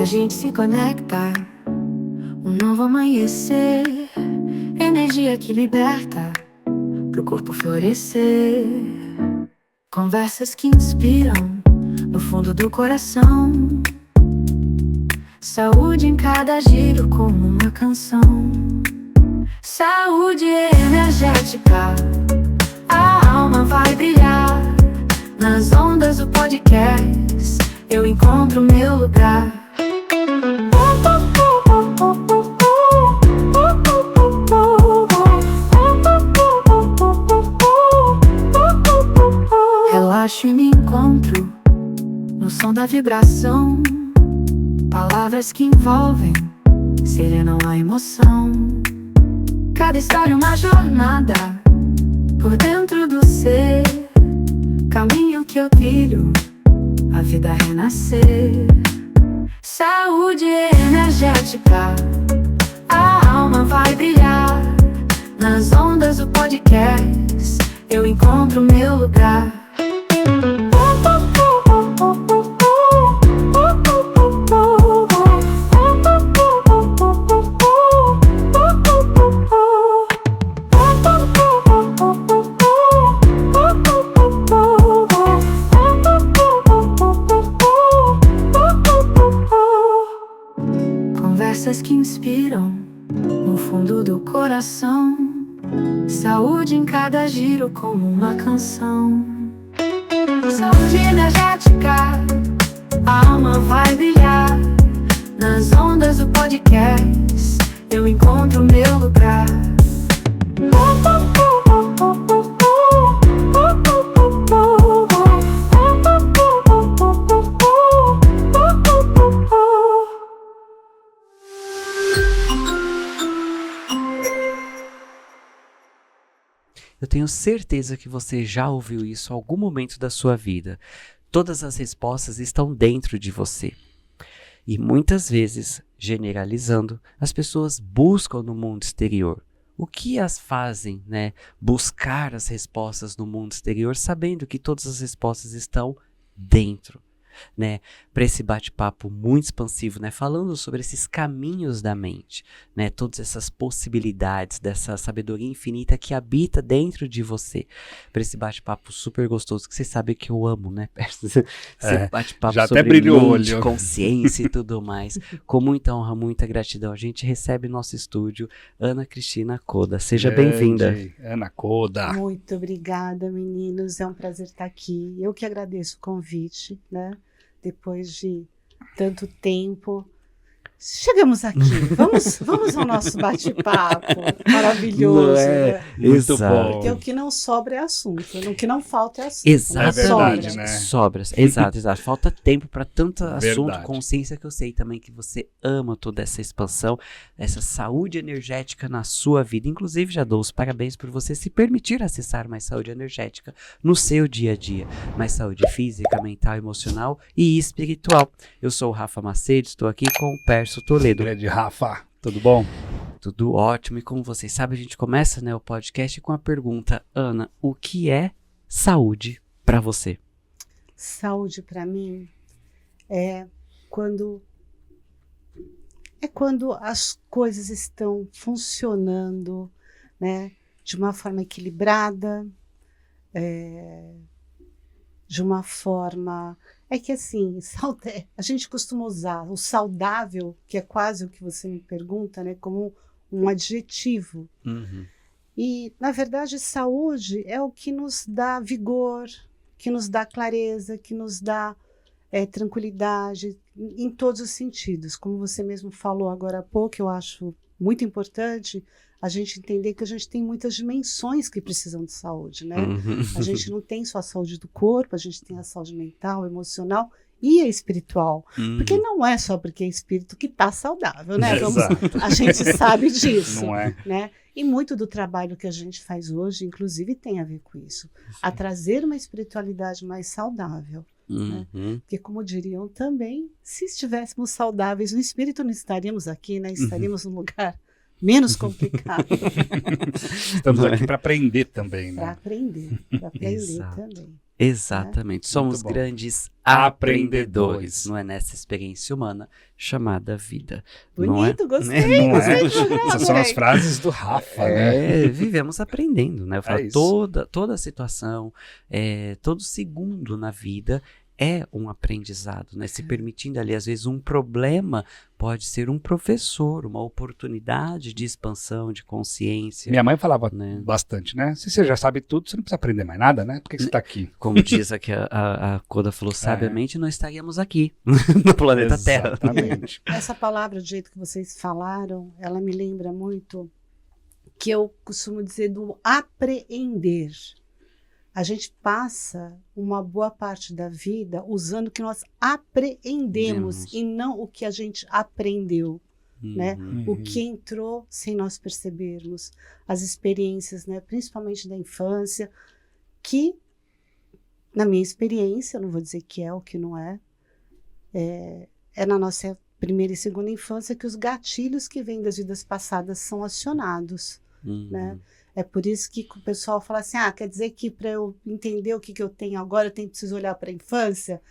a gente se conecta, um novo amanhecer, energia que liberta, pro corpo florescer. Conversas que inspiram, no fundo do coração. Saúde em cada giro como uma canção. Saúde energética, a alma vai brilhar. Nas ondas do podcast, eu encontro meu lugar. Relaxo e me encontro no som da vibração. Palavras que envolvem, serenam a emoção. Cada história uma jornada, por dentro do ser. Caminho que eu trilho, a vida renascer. Saúde energética, a alma vai brilhar. Nas ondas do podcast, eu encontro meu lugar. Conversas que inspiram, no fundo do coração. Saúde em cada giro como uma canção. Saúde energética, a alma vai brilhar. Nas ondas do podcast, eu encontro meu lugar. Eu tenho certeza que você já ouviu isso em algum momento da sua vida. Todas as respostas estão dentro de você. E muitas vezes, generalizando, as pessoas buscam no mundo exterior. O que as fazem, buscar as respostas no mundo exterior, sabendo que todas as respostas estão dentro? Para esse bate-papo muito expansivo, falando sobre esses caminhos da mente, todas essas possibilidades dessa sabedoria infinita que habita dentro de você. Para esse bate-papo super gostoso, que você sabe que eu amo, Esse bate-papo já sobre até brilhou o mente, olho. consciência e tudo mais. Com muita honra, muita gratidão, a gente recebe no nosso estúdio Ana Cristina Coda. Seja bem-vinda. Ana Coda. Muito obrigada, meninos. É um prazer estar aqui. Eu que agradeço o convite, Depois de tanto tempo. Chegamos aqui. Vamos ao nosso bate-papo maravilhoso. Muito bom. Porque o que não sobra é assunto. O que não falta é assunto. Exatamente. É verdade, Sobra. Exato. Falta tempo para tanto assunto, Verdade. consciência, que eu sei também que você ama toda essa expansão, essa saúde energética na sua vida. Inclusive, já dou os parabéns por você se permitir acessar mais saúde energética no seu dia a dia. Mais saúde física, mental, emocional e espiritual. Eu sou o Rafa Macedo, estou aqui com o Pércio Toledo. Grande Rafa, tudo bom? Tudo ótimo, e como vocês sabem, a gente começa o podcast com a pergunta: Ana, o que é saúde para você? Saúde para mim é quando as coisas estão funcionando, de uma forma equilibrada, de uma forma... É que assim, a gente costuma usar o saudável, que é quase o que você me pergunta, como um adjetivo. Uhum. E, na verdade, saúde é o que nos dá vigor, que nos dá clareza, que nos dá tranquilidade, em todos os sentidos. Como você mesmo falou agora há pouco, eu acho muito importante a gente entender que a gente tem muitas dimensões que precisam de saúde, Uhum. A gente não tem só a saúde do corpo, a gente tem a saúde mental, emocional e a espiritual. Uhum. Porque não é só porque é espírito que está saudável, Exato. A gente sabe disso, Não é? E muito do trabalho que a gente faz hoje, inclusive, tem a ver com isso. A trazer uma espiritualidade mais saudável. Uhum. Porque, como diriam também, se estivéssemos saudáveis no espírito, não estaríamos aqui, estaríamos num lugar menos complicado. Estamos aqui para aprender também, Para né? aprender Exato. também. Exatamente. Somos bom. grandes Aprendedores. aprendedores, não é nessa experiência humana chamada vida. Não Bonito, é? gostei. Não Gostei é? do programa, Essas são as adorei. frases do Rafa, né? É, vivemos aprendendo, né? Eu falo, isso. toda situação, todo segundo na vida é um aprendizado, né? Se permitindo ali, às vezes, um problema pode ser um professor, uma oportunidade de expansão de consciência, Minha mãe falava né? bastante, né? Se você já sabe tudo, você não precisa aprender mais nada, né? Por que você está aqui? Como diz aqui a Koda falou sabiamente, não estaríamos aqui no planeta Terra. Exatamente. Essa palavra, do jeito que vocês falaram, ela me lembra muito que eu costumo dizer do apreender. A gente passa uma boa parte da vida usando o que nós apreendemos Demos. e não o que a gente aprendeu, né? Uhum. O que entrou sem nós percebermos, as experiências, né? Principalmente da infância, que, na minha experiência, eu não vou dizer que é ou que não é, é na nossa primeira e segunda infância que os gatilhos que vêm das vidas passadas são acionados, Uhum. né? É por isso que o pessoal fala assim, quer dizer que para eu entender o que eu tenho agora, eu preciso olhar para a infância?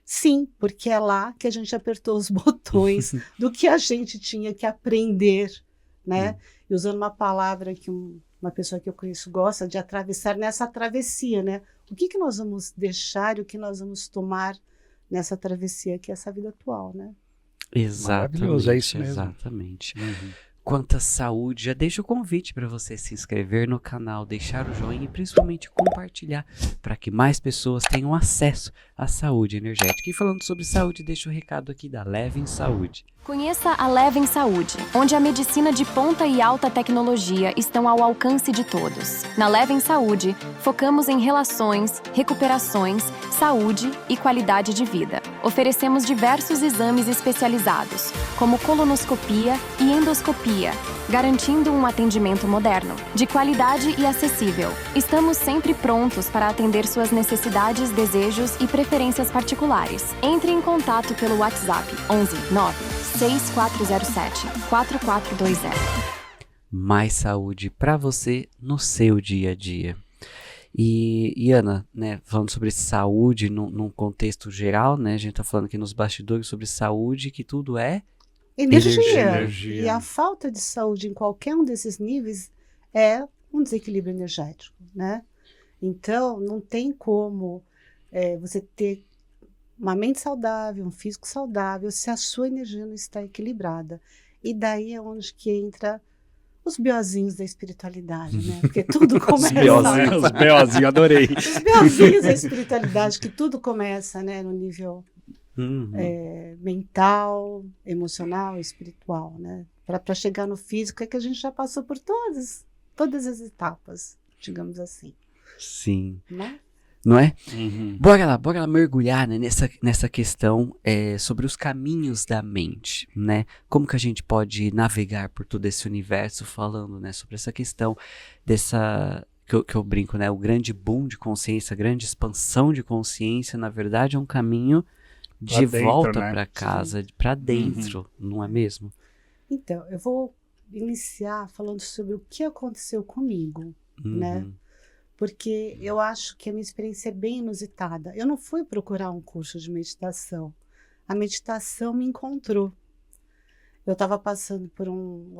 Sim, porque é lá que a gente apertou os botões do que a gente tinha que aprender, né? E usando uma palavra que uma pessoa que eu conheço gosta de atravessar nessa travessia, né? O que nós vamos deixar e o que nós vamos tomar nessa travessia que é essa vida atual, né? Exatamente. Maravilhoso, é isso mesmo. Exatamente. Uhum. Quanta saúde, já deixo o convite para você se inscrever no canal, deixar o joinha e principalmente compartilhar para que mais pessoas tenham acesso à saúde energética. E falando sobre saúde, deixo o recado aqui da Levem Saúde. Conheça a Levem Saúde, onde a medicina de ponta e alta tecnologia estão ao alcance de todos. Na Levem Saúde, focamos em relações, recuperações, saúde e qualidade de vida. Oferecemos diversos exames especializados, como colonoscopia e endoscopia, garantindo um atendimento moderno, de qualidade e acessível. Estamos sempre prontos para atender suas necessidades, desejos e preferências particulares. Entre em contato pelo WhatsApp 11 9 6407 4420. Mais saúde para você no seu dia a dia. E Ana, né, falando sobre saúde num contexto geral, né, a gente tá falando aqui nos bastidores sobre saúde, que tudo é Energia. E a falta de saúde em qualquer um desses níveis é um desequilíbrio energético, né? Então, não tem como você ter uma mente saudável, um físico saudável, se a sua energia não está equilibrada. E daí é onde que entra os biozinhos da espiritualidade, né? Porque tudo começa... Os beozinhos, adorei. Os biozinhos da espiritualidade, que tudo começa, né, no nível mental, emocional, espiritual, né? Para chegar no físico é que a gente já passou por todas as etapas, digamos assim. Sim. Né? Não é? Uhum. Bora lá mergulhar, né, nessa questão sobre os caminhos da mente, né? Como que a gente pode navegar por todo esse universo falando, né, sobre essa questão dessa... Que eu brinco, né? O grande boom de consciência, a grande expansão de consciência, na verdade, é um caminho de Pra dentro, volta né? para casa, para dentro, não é mesmo? Então, eu vou iniciar falando sobre o que aconteceu comigo, né? Porque eu acho que a minha experiência é bem inusitada. Eu não fui procurar um curso de meditação. A meditação me encontrou. Eu estava passando por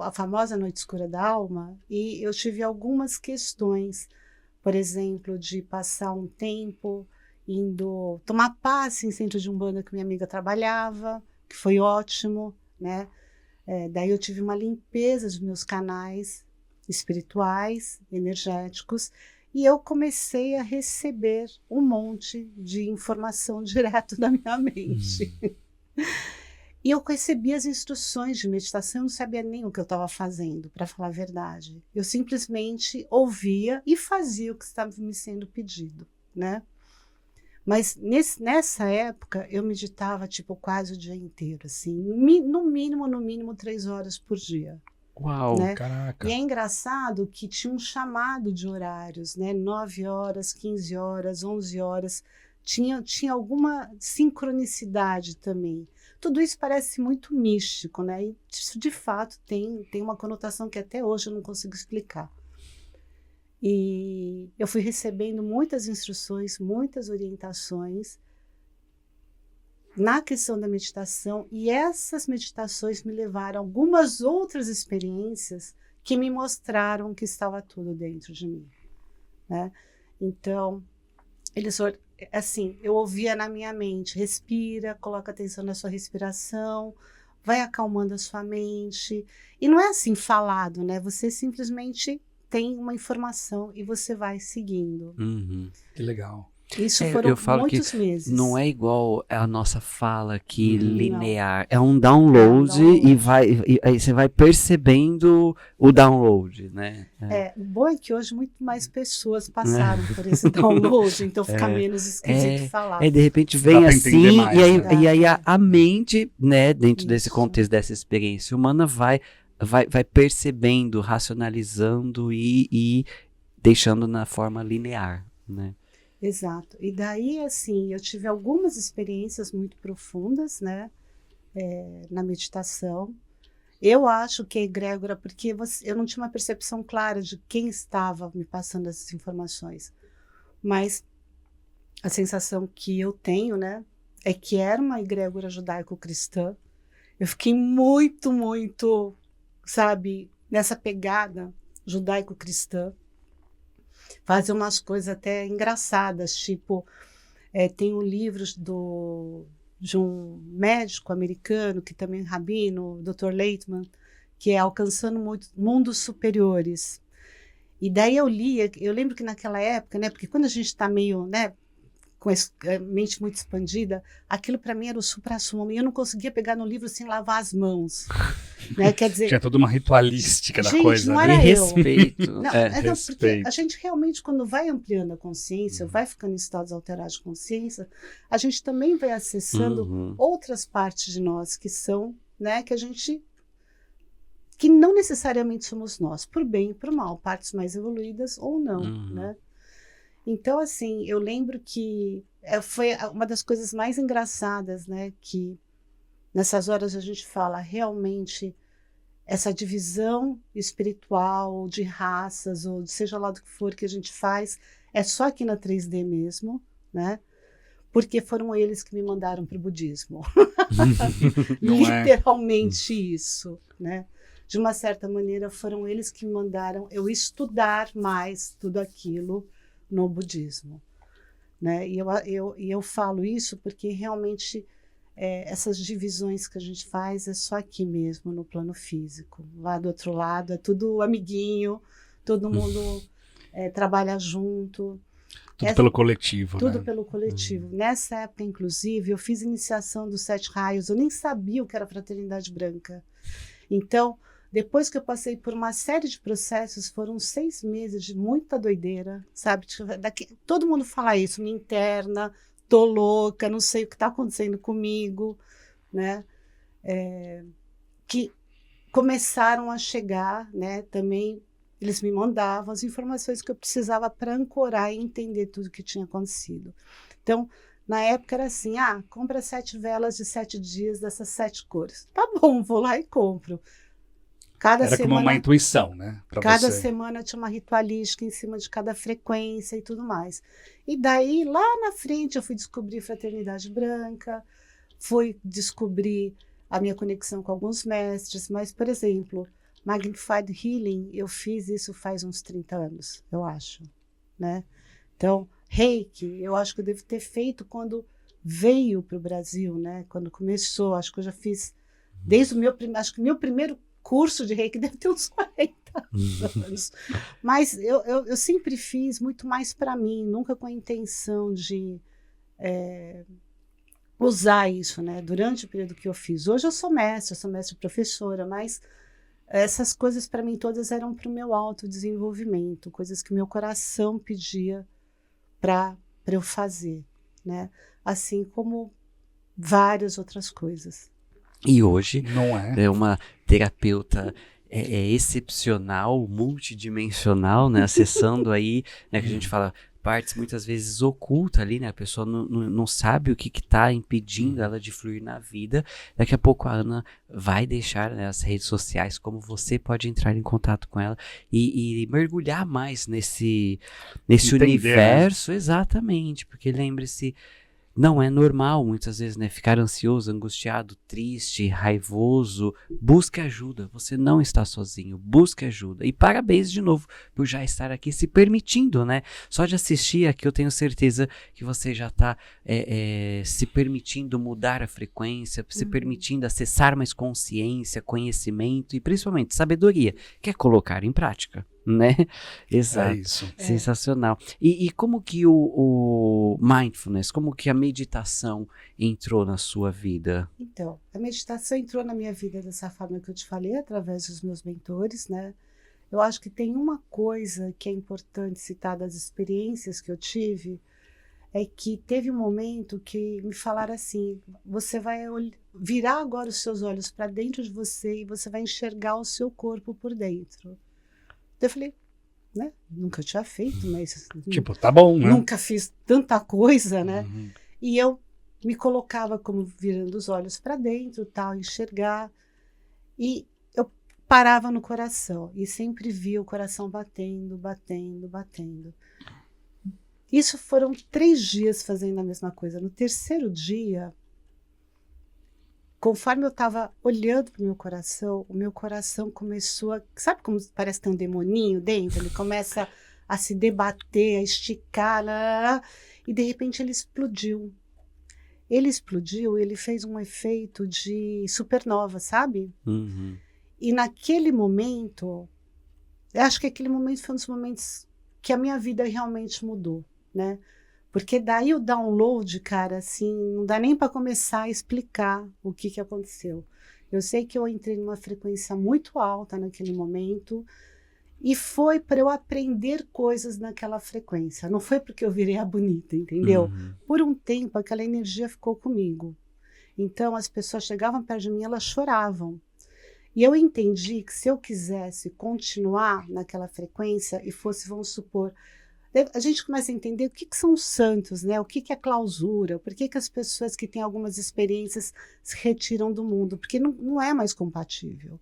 a famosa Noite Escura da Alma e eu tive algumas questões, por exemplo, de passar um tempo indo tomar passe em centro de umbanda que minha amiga trabalhava, que foi ótimo, né? Daí eu tive uma limpeza dos meus canais espirituais, energéticos, e eu comecei a receber um monte de informação direto da minha mente. E eu recebi as instruções de meditação, eu não sabia nem o que eu estava fazendo, para falar a verdade. Eu simplesmente ouvia e fazia o que estava me sendo pedido, né? Mas nessa época, eu meditava tipo quase o dia inteiro, assim, no mínimo 3 horas por dia. Uau, né? Caraca. E é engraçado que tinha um chamado de horários, né? 9 horas, 15 horas, 11 horas. Tinha alguma sincronicidade também. Tudo isso parece muito místico, né? E isso de fato tem uma conotação que até hoje eu não consigo explicar. E eu fui recebendo muitas instruções, muitas orientações na questão da meditação, e essas meditações me levaram a algumas outras experiências que me mostraram que estava tudo dentro de mim, né? Então, assim, eu ouvia na minha mente: respira, coloca atenção na sua respiração, vai acalmando a sua mente. E não é assim falado, né? Você simplesmente tem uma informação e você vai seguindo. Uhum. Que legal. Isso Eu foram falo muitos que meses. não é igual a nossa fala aqui Não. linear. É um download, download. e aí você vai percebendo o download, né? O bom é que hoje muito mais pessoas passaram por esse download, então fica menos esquisito falar. De repente Dá vem pra assim, entender mais, e né? aí a mente, né, dentro desse Isso. contexto dessa experiência humana, vai percebendo, racionalizando e deixando na forma linear, né? Exato. E daí, assim, eu tive algumas experiências muito profundas, né, na meditação. Eu acho que a egrégora, porque eu não tinha uma percepção clara de quem estava me passando essas informações, mas a sensação que eu tenho, né, é que era uma egrégora judaico-cristã. Eu fiquei muito, muito, sabe, nessa pegada judaico-cristã. Fazer umas coisas até engraçadas, tipo, tem um livro de um médico americano, que também é rabino, o Dr. Leitman, que é Alcançando Mundos Superiores. E daí eu lia, eu lembro que naquela época, né, porque quando a gente está meio, né, com a mente muito expandida, aquilo para mim era o supra-sumo, e eu não conseguia pegar no livro sem lavar as mãos. Né? Quer dizer, Tinha toda uma ritualística da gente, coisa, não né? era E eu. respeito. Não, é. porque respeito. a gente realmente, quando vai ampliando a consciência, vai ficando em estados alterados de consciência, a gente também vai acessando Uhum. outras partes de nós que são, né, que não necessariamente somos nós, por bem e por mal, partes mais evoluídas ou não, Uhum. né? Então, assim, eu lembro que foi uma das coisas mais engraçadas, né, que nessas horas a gente fala realmente essa divisão espiritual de raças, ou seja lá do que for que a gente faz, é só aqui na 3D mesmo, né? Porque foram eles que me mandaram para o budismo. Não é? Literalmente isso, né? De uma certa maneira, foram eles que me mandaram eu estudar mais tudo aquilo no budismo, né? E eu falo isso porque realmente essas divisões que a gente faz é só aqui mesmo, no plano físico. Lá do outro lado é tudo amiguinho, todo mundo trabalha junto. Tudo pelo coletivo, Tudo né? pelo coletivo. Nessa época, inclusive, eu fiz iniciação dos 7 raios, eu nem sabia o que era fraternidade branca. Então, depois que eu passei por uma série de processos, foram 6 meses de muita doideira, sabe? Todo mundo fala isso, me interna, tô louca, não sei o que está acontecendo comigo, né? Que começaram a chegar, né? Também eles me mandavam as informações que eu precisava para ancorar e entender tudo o que tinha acontecido. Então, na época era assim, compra 7 velas de 7 dias dessas 7 cores. Tá bom, vou lá e compro. Era como uma intuição, né? Cada semana tinha uma ritualística em cima de cada frequência e tudo mais. E daí, lá na frente, eu fui descobrir Fraternidade Branca, fui descobrir a minha conexão com alguns mestres, mas, por exemplo, Magnified Healing, eu fiz isso faz uns 30 anos, eu acho, né? Então, Reiki, eu acho que eu devo ter feito quando veio para o Brasil, né? Quando começou, acho que eu já fiz desde acho que o meu primeiro curso de Reiki deve ter uns 40 anos. Mas eu sempre fiz muito mais para mim, nunca com a intenção de usar isso, né? Durante o período que eu fiz. Hoje eu sou mestre professora, mas essas coisas para mim todas eram para o meu autodesenvolvimento, coisas que meu coração pedia para eu fazer, né? Assim como várias outras coisas. E hoje Não é? é uma terapeuta excepcional, multidimensional, né? Acessando aí, né? Que a gente fala partes muitas vezes ocultas ali, né? A pessoa não sabe o que tá impedindo ela de fluir na vida. Daqui a pouco a Ana vai deixar, né, as redes sociais, como você pode entrar em contato com ela e mergulhar mais nesse Entender, universo, exatamente, porque lembre-se, não é normal, muitas vezes, né, ficar ansioso, angustiado, triste, raivoso. Busque ajuda, você não está sozinho, busque ajuda. E parabéns de novo por já estar aqui se permitindo, né? Só de assistir aqui eu tenho certeza que você já está se permitindo mudar a frequência, se permitindo acessar mais consciência, conhecimento e principalmente sabedoria, que é colocar em prática, né? Exato. É isso. Sensacional. E como que o mindfulness, como que a meditação entrou na sua vida? Então, a meditação entrou na minha vida dessa forma que eu te falei, através dos meus mentores, né? Eu acho que tem uma coisa que é importante citar das experiências que eu tive, é que teve um momento que me falaram assim, você vai virar agora os seus olhos para dentro de você e você vai enxergar o seu corpo por dentro. Eu falei, né? Nunca tinha feito, mas Tipo, tá bom, né? nunca fiz tanta coisa, né? Uhum. E eu me colocava como virando os olhos para dentro, tal, enxergar. E eu parava no coração e sempre via o coração batendo, batendo, batendo. Isso foram 3 dias fazendo a mesma coisa. No terceiro dia, conforme eu estava olhando para o meu coração começou a... Sabe como parece ter um demoninho dentro? Ele começa a se debater, a esticar, lá, lá, lá, e de repente ele explodiu. Ele explodiu, ele fez um efeito de supernova, sabe? Uhum. E naquele momento, eu acho que aquele momento foi um dos momentos que a minha vida realmente mudou, né? Porque daí o download, cara, assim, não dá nem para começar a explicar o que aconteceu. Eu sei que eu entrei numa frequência muito alta naquele momento e foi para eu aprender coisas naquela frequência. Não foi porque eu virei a bonita, entendeu? Uhum. Por um tempo, aquela energia ficou comigo. Então, as pessoas chegavam perto de mim, elas choravam. E eu entendi que se eu quisesse continuar naquela frequência e fosse, vamos supor, a gente começa a entender o que são os santos, né? O que é clausura, por que as pessoas que têm algumas experiências se retiram do mundo, porque não é mais compatível.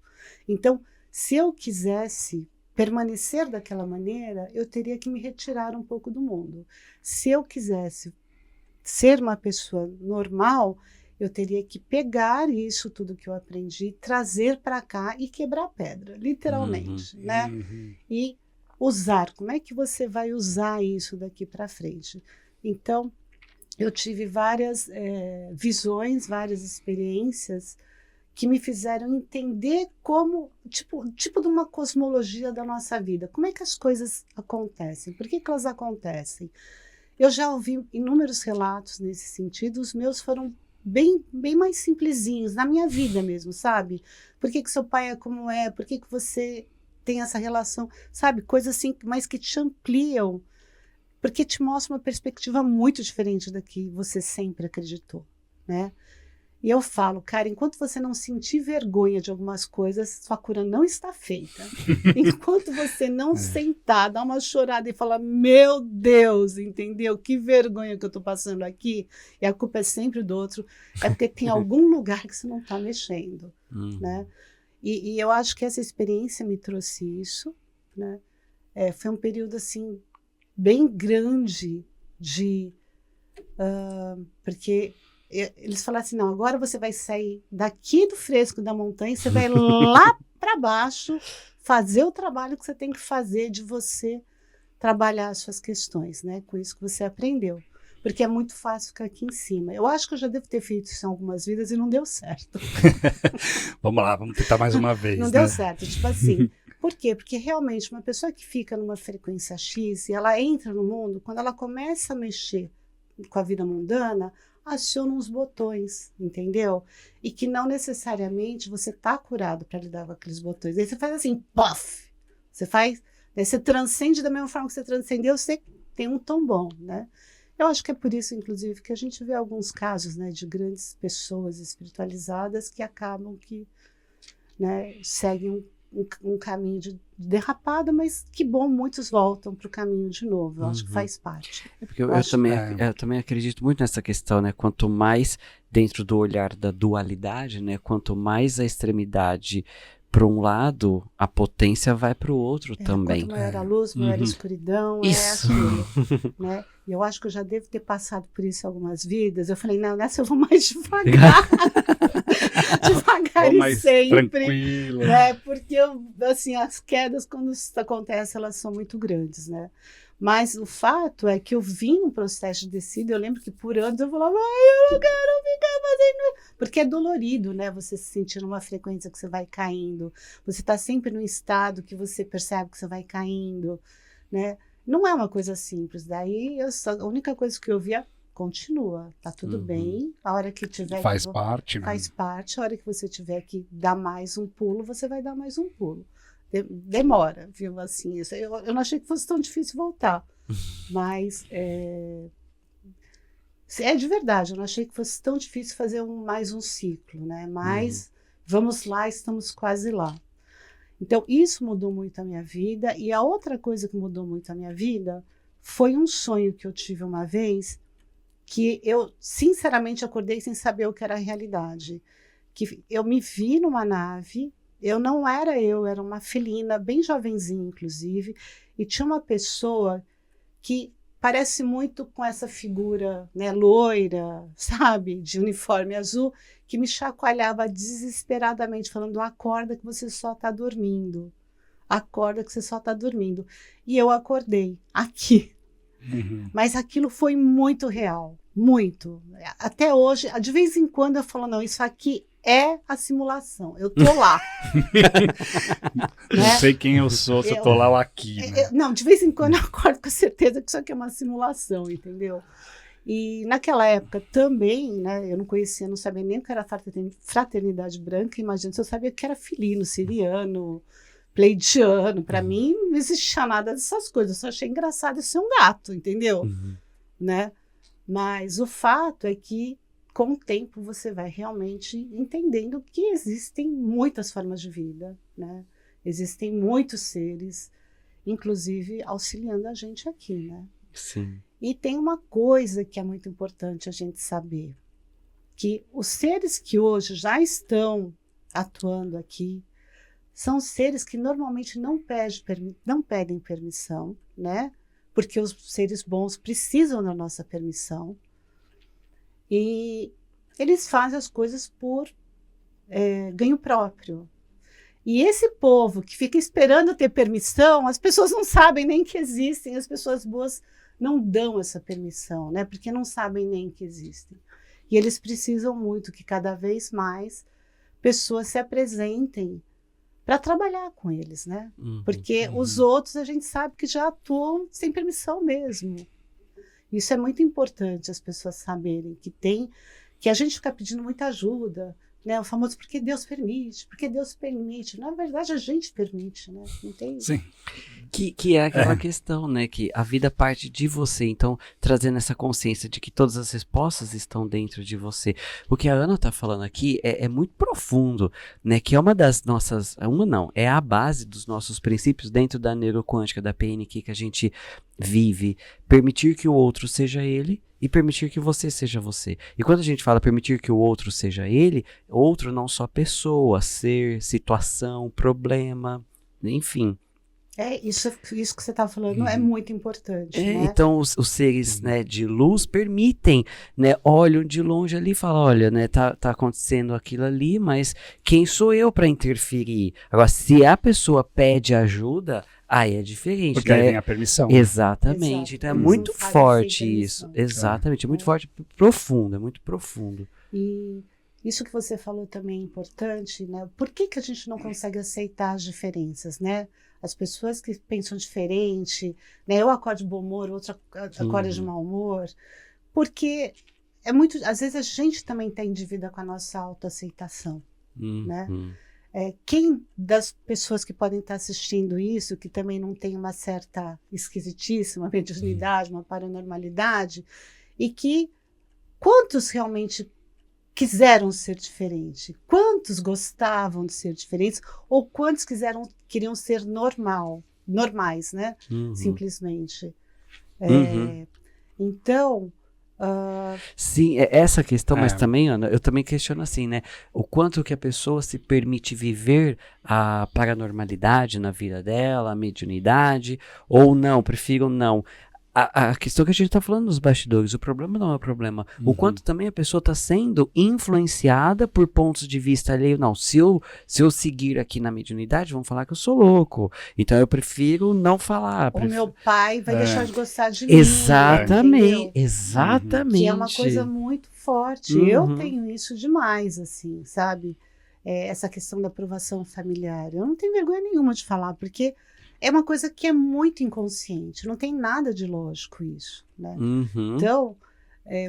Então, se eu quisesse permanecer daquela maneira, eu teria que me retirar um pouco do mundo. Se eu quisesse ser uma pessoa normal, eu teria que pegar isso tudo que eu aprendi, trazer para cá e quebrar a pedra, literalmente, né? Uhum. E usar, como é que você vai usar isso daqui para frente? Então, eu tive várias visões, várias experiências que me fizeram entender como, tipo de uma cosmologia da nossa vida. Como é que as coisas acontecem? Por que elas acontecem? Eu já ouvi inúmeros relatos nesse sentido, os meus foram bem mais simplesinhos, na minha vida mesmo, sabe? Por que seu pai é como é? Por que você tem essa relação, sabe? Coisas assim, mas que te ampliam, porque te mostra uma perspectiva muito diferente da que você sempre acreditou, né? E eu falo, cara, enquanto você não sentir vergonha de algumas coisas, sua cura não está feita. Enquanto você não sentar, dar uma chorada e falar, meu Deus, entendeu? Que vergonha que eu estou passando aqui, e a culpa é sempre do outro, é porque tem algum lugar que você não está mexendo, né? E eu acho que essa experiência me trouxe isso, né? Foi um período, assim, bem grande porque eles falaram assim, não, agora você vai sair daqui do fresco da montanha, você vai lá para baixo fazer o trabalho que você tem que fazer de você trabalhar as suas questões, né? Com isso que você aprendeu. Porque é muito fácil ficar aqui em cima. Eu acho que eu já devo ter feito isso em algumas vidas e não deu certo. Vamos lá, vamos tentar mais uma vez. Não né? deu certo, tipo assim. Por quê? Porque realmente uma pessoa que fica numa frequência X e ela entra no mundo, quando ela começa a mexer com a vida mundana, aciona uns botões, entendeu? E que não necessariamente você está curado para lidar com aqueles botões. Aí você faz assim, puff! Você faz, daí você transcende da mesma forma que você transcendeu, você tem um tom bom, né? Eu acho que é por isso, inclusive, que a gente vê alguns casos, né, de grandes pessoas espiritualizadas que acabam que, né, seguem um caminho de derrapada, mas que bom, muitos voltam para o caminho de novo. Eu acho que faz parte. É porque eu também acredito muito nessa questão, né? Quanto mais dentro do olhar da dualidade, né? Quanto mais a extremidade para um lado, a potência vai para o outro também. Quanto maior a luz, maior a escuridão, Isso. é aquilo, né? E eu acho que eu já devo ter passado por isso algumas vidas. Eu falei, não, nessa eu vou mais devagar. Devagar e mais sempre. tranquilo. Né? Porque assim, as quedas, quando isso acontece, elas são muito grandes, né? Mas o fato é que eu vim num processo de descida. Eu lembro que por anos eu falava, eu não quero ficar fazendo. Porque é dolorido, né? Você se sentir numa frequência que você vai caindo. Você está sempre num estado que você percebe que você vai caindo, né? Não é uma coisa simples. Daí a única coisa que eu via, continua, tá tudo bem. A hora que tiver Faz parte, né? faz parte. A hora que você tiver que dar mais um pulo, você vai dar mais um pulo. Demora, viu? Assim, isso. Eu não achei que fosse tão difícil voltar, mas é de verdade. Eu não achei que fosse tão difícil fazer mais um ciclo, né? Mas vamos lá, estamos quase lá. Então, isso mudou muito a minha vida. E a outra coisa que mudou muito a minha vida foi um sonho que eu tive uma vez, que eu, sinceramente, acordei sem saber o que era a realidade. Que eu me vi numa nave, não era eu, era uma felina, bem jovenzinha, inclusive, e tinha uma pessoa que parece muito com essa figura, né, loira, sabe, de uniforme azul, que me chacoalhava desesperadamente, falando, acorda que você só está dormindo. Acorda que você só está dormindo. E eu acordei aqui. Mas aquilo foi muito real, muito. Até hoje, de vez em quando eu falo, não, isso aqui é a simulação, eu tô lá. Não sei quem eu sou, se eu tô lá ou aqui. Né? Não, de vez em quando eu acordo com certeza que isso aqui é uma simulação, entendeu? E naquela época também, né, eu não conhecia, não sabia nem o que era fraternidade branca, imagina se eu sabia que era filino, siriano, pleidiano. Para mim não existia nada dessas coisas, eu só achei engraçado ser um gato, entendeu? Né? Mas o fato é que com o tempo você vai realmente entendendo que existem muitas formas de vida, né? Existem muitos seres, inclusive auxiliando a gente aqui, né? Sim. E tem uma coisa que é muito importante a gente saber, que os seres que hoje já estão atuando aqui são seres que normalmente não pedem permissão, né? Porque os seres bons precisam da nossa permissão. E eles fazem as coisas por ganho próprio. E esse povo que fica esperando ter permissão, as pessoas não sabem nem que existem, as pessoas boas não dão essa permissão, né? Porque não sabem nem que existem. E eles precisam muito que cada vez mais pessoas se apresentem para trabalhar com eles, né? Porque os outros a gente sabe que já atuam sem permissão mesmo. Isso é muito importante as pessoas saberem que a gente fica pedindo muita ajuda, né? O famoso porque Deus permite. Na verdade, a gente permite, né? Não tem... Sim. Que é aquela questão, né? Que a vida parte de você. Então, trazendo essa consciência de que todas as respostas estão dentro de você. O que a Ana tá falando aqui é muito profundo, né? Que é uma das nossas... é a base dos nossos princípios dentro da neuroquântica, da PNQ que a gente vive. Permitir que o outro seja ele e permitir que você seja você. E quando a gente fala permitir que o outro seja ele, outro não só pessoa, ser, situação, problema, enfim... Isso que você está falando é muito importante. Né? Então os seres, né, de luz permitem, né, olham de longe ali e falam, olha, né, tá acontecendo aquilo ali, mas quem sou eu para interferir? Agora, se a pessoa pede ajuda, aí é diferente. Porque né? aí vem a permissão. Exatamente. Então é muito forte isso. permissão. Exatamente, é muito forte, profundo, é muito profundo. E isso que você falou também é importante, né? Por que a gente não consegue aceitar as diferenças, né? As pessoas que pensam diferente, né? Eu acordo de bom humor, outro acorda de mau humor, porque às vezes a gente também tem dívida com a nossa autoaceitação, né? Quem das pessoas que podem estar assistindo isso, que também não tem uma certa esquisitice, uma mediunidade, uma paranormalidade, e que quantos realmente quiseram ser diferentes? Quantos gostavam de ser diferentes? Ou quantos queriam ser normais, né? Simplesmente. Então, sim, essa questão, mas também, Ana, eu também questiono assim, né? O quanto que a pessoa se permite viver a paranormalidade na vida dela, a mediunidade, ou não, prefiro não. A questão que a gente está falando nos bastidores, o problema não é o problema. O quanto também a pessoa está sendo influenciada por pontos de vista alheio. Não, se eu seguir aqui na mediunidade, vão falar que eu sou louco. Então eu prefiro não falar. o meu pai vai deixar de gostar de mim. Exatamente, entendeu? exatamente. Que é uma coisa muito forte. Eu tenho isso demais, assim, sabe? Essa questão da aprovação familiar. Eu não tenho vergonha nenhuma de falar, porque é uma coisa que é muito inconsciente. Não tem nada de lógico isso, né? Então,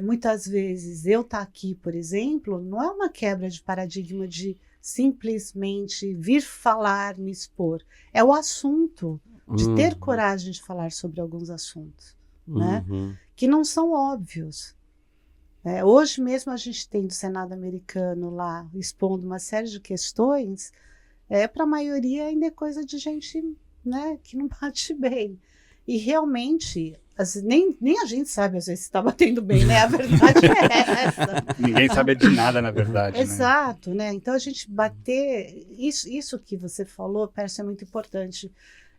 muitas vezes, eu estar aqui, por exemplo, não é uma quebra de paradigma de simplesmente vir falar, me expor. É o assunto, de ter coragem de falar sobre alguns assuntos, né? Que não são óbvios. Hoje mesmo a gente tem do Senado americano lá expondo uma série de questões, para a maioria ainda é coisa de gente, né, que não bate bem. E realmente, nem a gente sabe às vezes se está batendo bem, né? A verdade é essa. Ninguém sabe de nada, na verdade. Exato, né? Então a gente bater, isso que você falou, Pércio, é muito importante.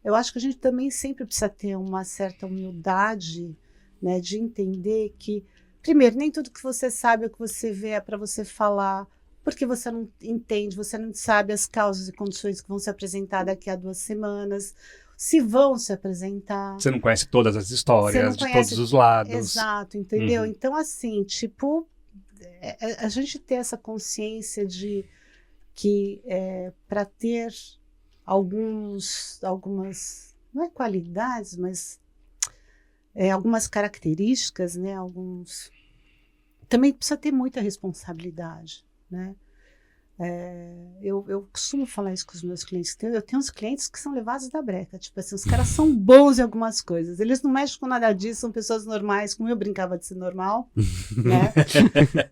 Eu acho que a gente também sempre precisa ter uma certa humildade, né, de entender que, primeiro, nem tudo que você sabe ou que você vê é para você falar, porque você não entende, você não sabe as causas e condições que vão se apresentar daqui a 2 semanas, se vão se apresentar. Você não conhece todas as histórias, de todos os lados. Exato, entendeu? Então, assim, tipo, a gente ter essa consciência de que para ter algumas, não é qualidades, mas algumas características, né? Também precisa ter muita responsabilidade, né? Eu costumo falar isso com os meus clientes. Eu tenho uns clientes que são levados da breca. Tipo assim, os caras são bons em algumas coisas. Eles não mexem com nada disso, são pessoas normais, como eu brincava de ser normal, né?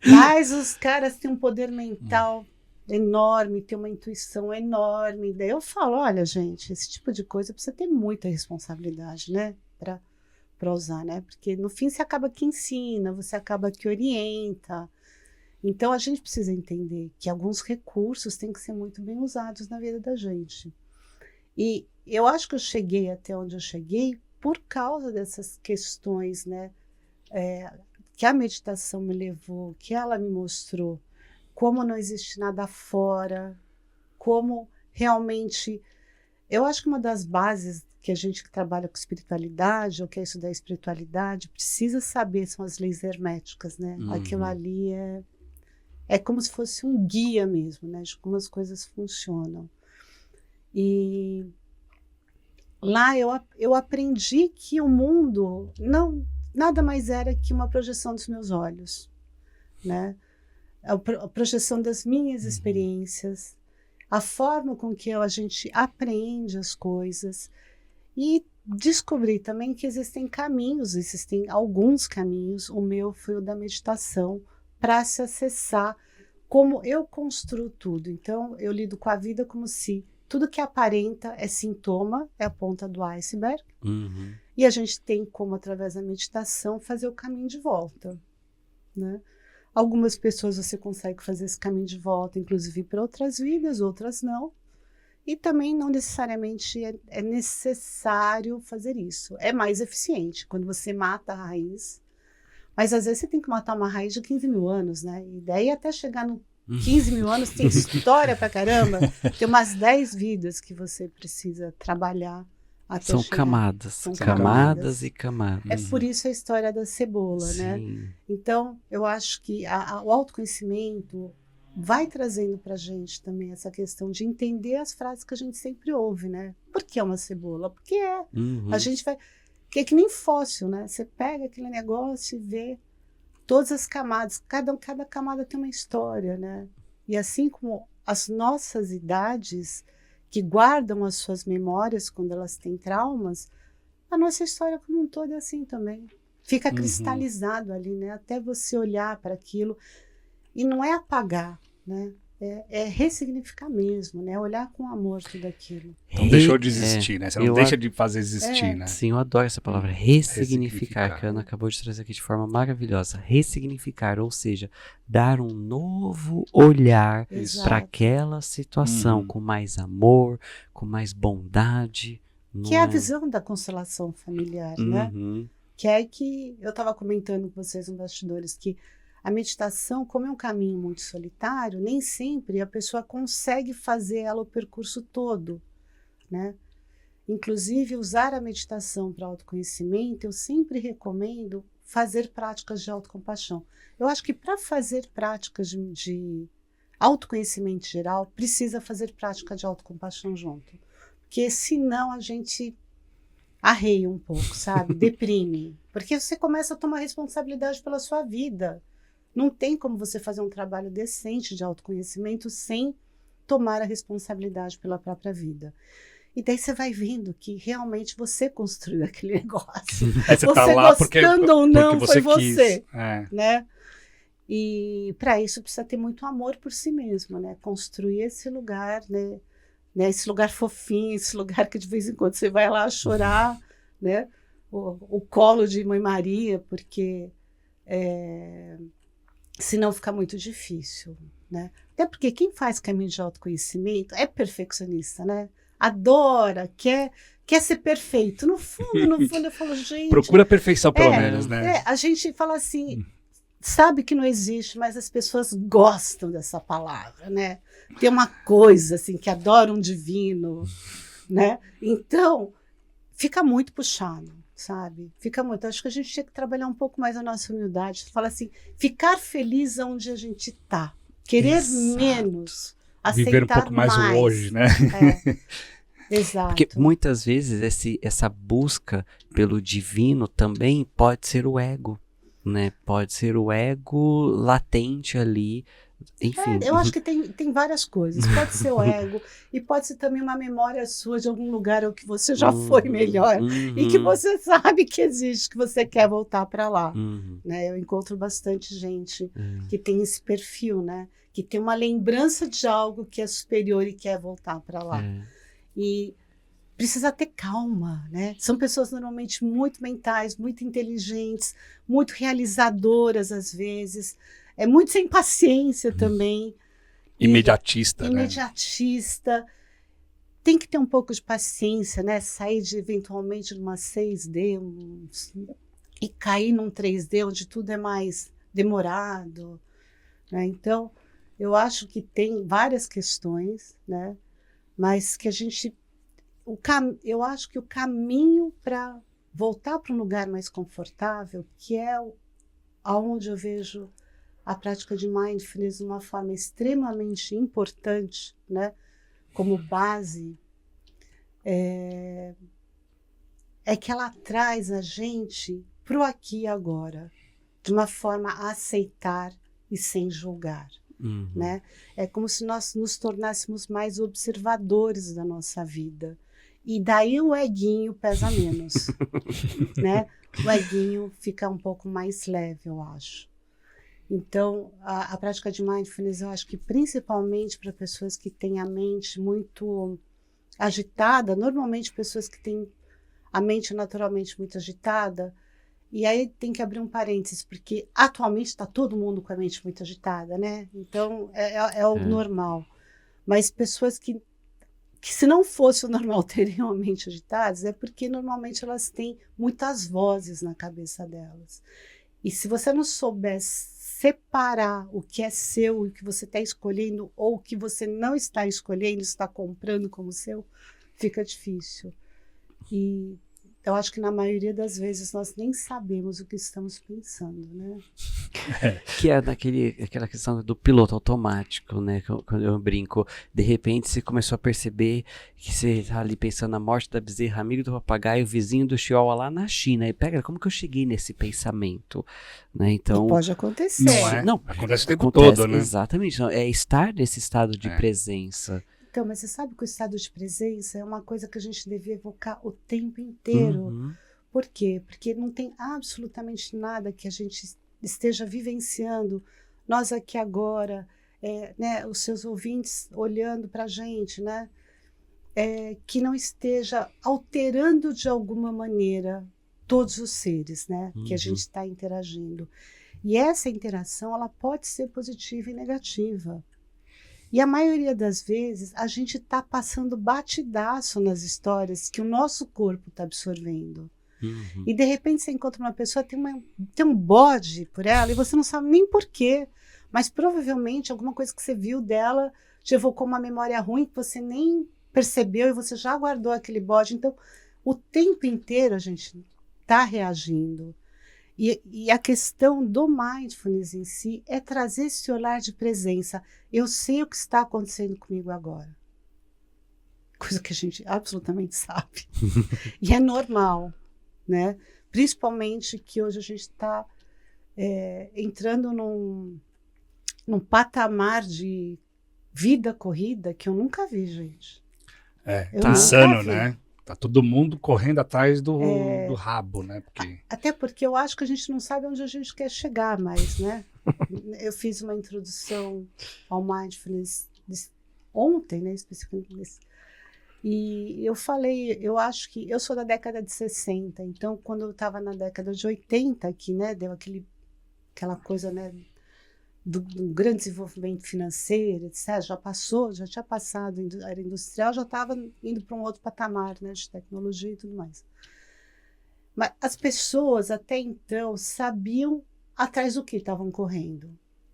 Mas os caras têm um poder mental enorme, têm uma intuição enorme. Daí eu falo, olha, gente, esse tipo de coisa precisa ter muita responsabilidade, né? Para usar, né? Porque no fim você acaba que ensina, você acaba que orienta. Então, a gente precisa entender que alguns recursos têm que ser muito bem usados na vida da gente. E eu acho que eu cheguei até onde eu cheguei por causa dessas questões, né? Que a meditação me levou, que ela me mostrou como não existe nada fora, como realmente... Eu acho que uma das bases que a gente que trabalha com espiritualidade, ou quer estudar espiritualidade, precisa saber são as leis herméticas, né? Aquilo ali é como se fosse um guia mesmo, né, de como as coisas funcionam. E lá eu aprendi que o mundo nada mais era que uma projeção dos meus olhos, né? A projeção das minhas experiências, a forma com que a gente aprende as coisas, e descobri também que existem alguns caminhos. O meu foi o da meditação, para se acessar como eu construo tudo. Então, eu lido com a vida como se tudo que aparenta é sintoma, é a ponta do iceberg, e a gente tem como, através da meditação, fazer o caminho de volta, né? Algumas pessoas você consegue fazer esse caminho de volta, inclusive para outras vidas, outras não. E também não necessariamente é necessário fazer isso. É mais eficiente quando você mata a raiz. Mas às vezes você tem que matar uma raiz de 15 mil anos, né? E daí até chegar no 15 mil anos tem história pra caramba. Tem umas 10 vidas que você precisa trabalhar até São chegar. camadas. São camadas e camadas. É por isso a história da cebola, né? Então, eu acho que o autoconhecimento vai trazendo pra gente também essa questão de entender as frases que a gente sempre ouve, né? Por que é uma cebola? Porque a gente vai... Que é que nem fóssil, né? Você pega aquele negócio e vê todas as camadas. Cada camada tem uma história, né? E assim como as nossas idades, que guardam as suas memórias quando elas têm traumas, a nossa história como um todo é assim também. Fica cristalizado ali, né? Até você olhar para aquilo. E não é apagar, né? É ressignificar mesmo, né? Olhar com amor tudo aquilo. Então deixou de existir, né? Você não eu deixa de fazer existir, né? Sim, eu adoro essa palavra, ressignificar, Ressignificar. que a Ana acabou de trazer aqui de forma maravilhosa. Ressignificar, ou seja, dar um novo olhar Exato. para aquela situação, com mais amor, com mais bondade. Que é a visão da constelação familiar, né? Uhum. Que é que eu estava comentando com vocês nos bastidores, que a meditação, como é um caminho muito solitário, nem sempre a pessoa consegue fazer ela o percurso todo, né? Inclusive, usar a meditação para autoconhecimento, eu sempre recomendo fazer práticas de autocompaixão. Eu acho que para fazer práticas de autoconhecimento geral, precisa fazer prática de autocompaixão junto. Porque senão a gente arreia um pouco, sabe? Deprime. Porque você começa a tomar responsabilidade pela sua vida. Não tem como você fazer um trabalho decente de autoconhecimento sem tomar a responsabilidade pela própria vida. E daí você vai vendo que realmente você construiu aquele negócio. Aí você tá lá gostando ou não, porque foi quis. você. É. Né? E para isso precisa ter muito amor por si mesmo, né? Construir esse lugar, né? Esse lugar fofinho, esse lugar que de vez em quando você vai lá chorar, né? O colo de Mãe Maria, porque senão fica muito difícil, né? Até porque quem faz caminho de autoconhecimento é perfeccionista, né? Adora, quer ser perfeito. No fundo, eu falo, gente... Procura a perfeição, pelo menos, né? a gente fala assim, sabe que não existe, mas as pessoas gostam dessa palavra, né? Tem uma coisa, assim, que adora um divino, né? Então, fica muito puxado, sabe? Fica muito. Acho que a gente tinha que trabalhar um pouco mais a nossa humildade. Fala assim, ficar feliz onde a gente está. Querer menos, aceitar viver um pouco mais o hoje, né? Exato. Porque muitas vezes essa busca pelo divino também pode ser o ego, né? Pode ser o ego latente ali, enfim. Eu acho que tem várias coisas. Pode ser o ego e pode ser também uma memória sua de algum lugar ou que você já foi melhor e que você sabe que existe, que você quer voltar para lá. Né? Eu encontro bastante gente que tem esse perfil, né? Que tem uma lembrança de algo que é superior e quer voltar para lá. E precisa ter calma, né? São pessoas normalmente muito mentais, muito inteligentes, muito realizadoras às vezes, muito sem paciência também. Imediatista, né? Imediatista. Tem que ter um pouco de paciência, né? Sair eventualmente de uma 6D e cair num 3D, onde tudo é mais demorado, né? Então, eu acho que tem várias questões, né? Mas que a gente... eu acho que o caminho para voltar para um lugar mais confortável, que é aonde eu vejo a prática de mindfulness de uma forma extremamente importante, né, como base, é que ela traz a gente para o aqui e agora, de uma forma a aceitar e sem julgar. Né? É como se nós nos tornássemos mais observadores da nossa vida. E daí o eguinho pesa menos. Né? O eguinho fica um pouco mais leve, eu acho. Então, a prática de mindfulness, eu acho que principalmente para pessoas que têm a mente muito agitada, normalmente pessoas que têm a mente naturalmente muito agitada, e aí tem que abrir um parênteses, porque atualmente está todo mundo com a mente muito agitada, né? Então, é o normal. Mas pessoas que se não fosse o normal teriam a mente agitadas, é porque normalmente elas têm muitas vozes na cabeça delas. E se você não souber separar o que é seu e o que você está escolhendo, ou o que você não está escolhendo, está comprando como seu, fica difícil. E eu acho que na maioria das vezes nós nem sabemos o que estamos pensando, né? Que é aquela questão do piloto automático, né? Quando eu brinco, de repente você começou a perceber que você tá ali pensando na morte da bezerra, amigo do papagaio, vizinho do chihuahua lá na China. E pega, como que eu cheguei nesse pensamento? Né? Então, e pode acontecer. Não, acontece o tempo todo, né? Exatamente. Não, é estar nesse estado de presença. Então, mas você sabe que o estado de presença é uma coisa que a gente deve evocar o tempo inteiro. Por quê? Porque não tem absolutamente nada que a gente esteja vivenciando nós aqui agora, né, os seus ouvintes olhando para a gente, né, que não esteja alterando de alguma maneira todos os seres, né, que a gente está interagindo. E essa interação, ela pode ser positiva e negativa. E a maioria das vezes, a gente está passando batidaço nas histórias que o nosso corpo está absorvendo. E de repente você encontra uma pessoa, tem um bode por ela, e você não sabe nem por quê. Mas provavelmente alguma coisa que você viu dela te evocou uma memória ruim que você nem percebeu e você já guardou aquele bode. Então, o tempo inteiro a gente está reagindo. E a questão do mindfulness em si é trazer esse olhar de presença. Eu sei o que está acontecendo comigo agora. Coisa que a gente absolutamente sabe. E é normal, né? Principalmente que hoje a gente está entrando num patamar de vida corrida que eu nunca vi, gente. Eu Tá nunca insano, vi. né? Tá todo mundo correndo atrás do rabo, né? Porque... Até porque eu acho que a gente não sabe onde a gente quer chegar mais, né? Eu fiz uma introdução ao mindfulness ontem, né, especificamente. E eu falei, eu acho que eu sou da década de 60, então quando eu estava na década de 80, que, né, deu aquela coisa, né, do grande desenvolvimento financeiro, etc., já tinha passado, a era industrial já estava indo para um outro patamar, né, de tecnologia e tudo mais. Mas as pessoas até então sabiam atrás do que estavam correndo.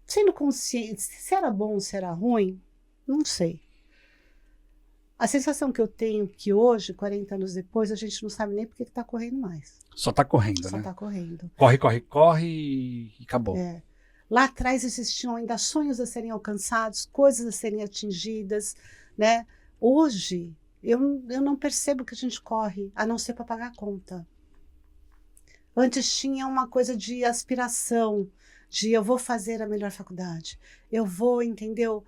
Sendo conscientes, se era bom ou se era ruim, não sei. A sensação que eu tenho é que hoje, 40 anos depois, a gente não sabe nem por que está correndo mais. Só tá correndo, Só né? está correndo. Corre, corre, corre e acabou. Lá atrás existiam ainda sonhos a serem alcançados, coisas a serem atingidas, né? Hoje, eu não percebo que a gente corre, a não ser para pagar a conta. Antes tinha uma coisa de aspiração, de eu vou fazer a melhor faculdade, eu vou, entendeu,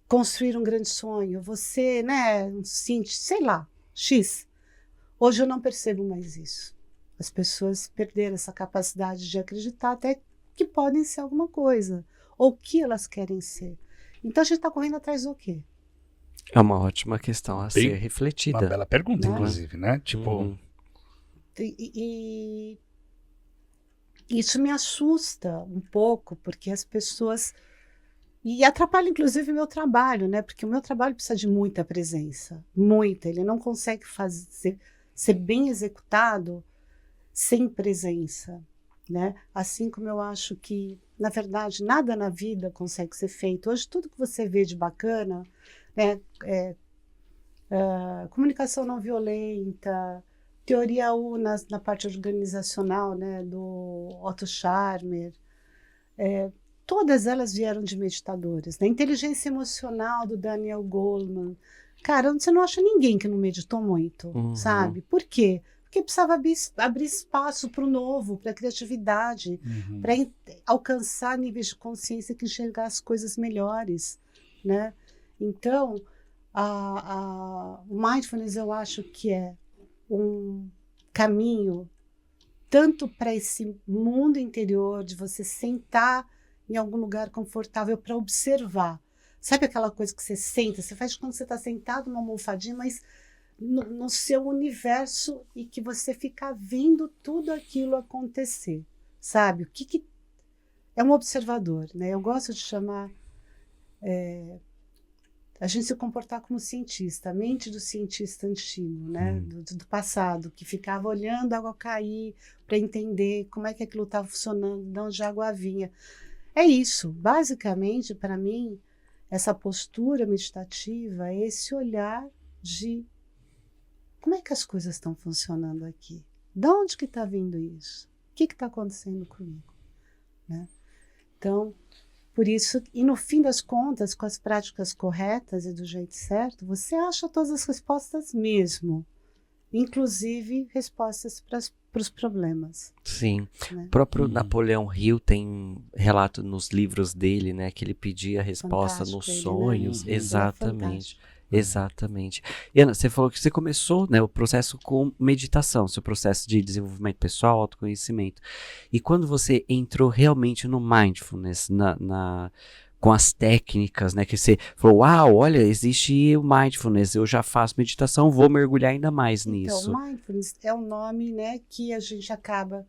construir um grande sonho, você, né, sei lá, X. Hoje eu não percebo mais isso. As pessoas perderam essa capacidade de acreditar até que podem ser alguma coisa, ou o que elas querem ser. Então a gente está correndo atrás do quê? É uma ótima questão a ser Uma refletida. bela pergunta, Né? inclusive, né? Tipo, E isso me assusta um pouco, porque as pessoas... E atrapalha, inclusive, o meu trabalho, né? Porque o meu trabalho precisa de muita presença, muita. Ele não consegue ser bem executado sem presença, né? Assim como eu acho que, na verdade, nada na vida consegue ser feito. Hoje, tudo que você vê de bacana, né? Comunicação não violenta, teoria U na parte organizacional, né? Do Otto Scharmer, todas elas vieram de meditadores, né? Inteligência emocional do Daniel Goleman. Cara, você não acha ninguém que não meditou muito, sabe? Por quê? Porque precisava abrir espaço para o novo, para a criatividade, para alcançar níveis de consciência que enxergar as coisas melhores, né? Então, o mindfulness eu acho que é um caminho tanto para esse mundo interior de você sentar em algum lugar confortável para observar. Sabe aquela coisa que você senta? Você faz quando você está sentado numa almofadinha, mas no seu universo e que você fica vendo tudo aquilo acontecer. Sabe? O que é um observador, né? Eu gosto de chamar a gente se comportar como cientista, a mente do cientista antigo, né? Do passado, que ficava olhando a água cair para entender como é que aquilo estava funcionando, de onde a água vinha. É isso, basicamente, para mim, essa postura meditativa é esse olhar de como é que as coisas estão funcionando aqui? De onde que está vindo isso? O que está acontecendo comigo? Né? Então, por isso, e no fim das contas, com as práticas corretas e do jeito certo, você acha todas as respostas mesmo, inclusive respostas para os problemas. Sim. Né? O próprio Napoleão Hill tem relato nos livros dele, né, que ele pedia a resposta Fantástico nos ele, né? sonhos. Ele é Exatamente. Exatamente. E Ana, você falou que você começou, né, o processo com meditação, seu processo de desenvolvimento pessoal, autoconhecimento. E quando você entrou realmente no mindfulness, com as técnicas, né, que você falou, uau, olha, existe o mindfulness, eu já faço meditação, vou mergulhar ainda mais nisso. Então, mindfulness é um nome, né, que a gente acaba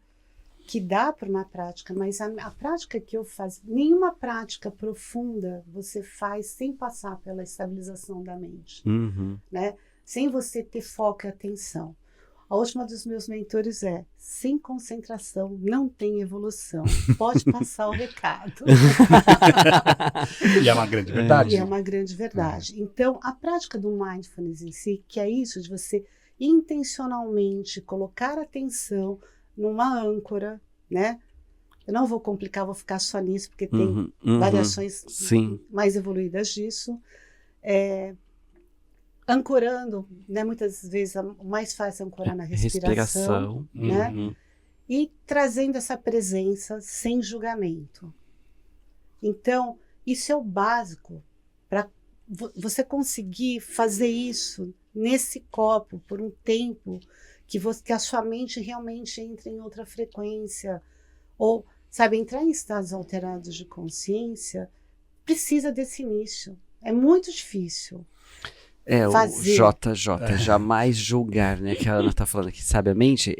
que dá para uma prática, mas a prática que eu faço, nenhuma prática profunda você faz sem passar pela estabilização da mente, Uhum. né? Sem você ter foco e atenção. A última dos meus mentores é: sem concentração não tem evolução. Pode passar o recado. E é uma grande verdade. E é uma grande verdade. Então, a prática do mindfulness em si, que é isso de você intencionalmente colocar atenção numa âncora, né? Eu não vou complicar, vou ficar só nisso, porque tem variações Sim. mais evoluídas disso. Ancorando, né? Muitas vezes o mais fácil é ancorar na respiração. Né? Uhum. E trazendo essa presença sem julgamento. Então, isso é o básico para você conseguir fazer isso nesse copo por um tempo que a sua mente realmente entre em outra frequência, ou, sabe, entrar em estados alterados de consciência, precisa desse início. É muito difícil. Fazer. O JJ, jamais julgar, né, que a Ana está falando aqui sabiamente,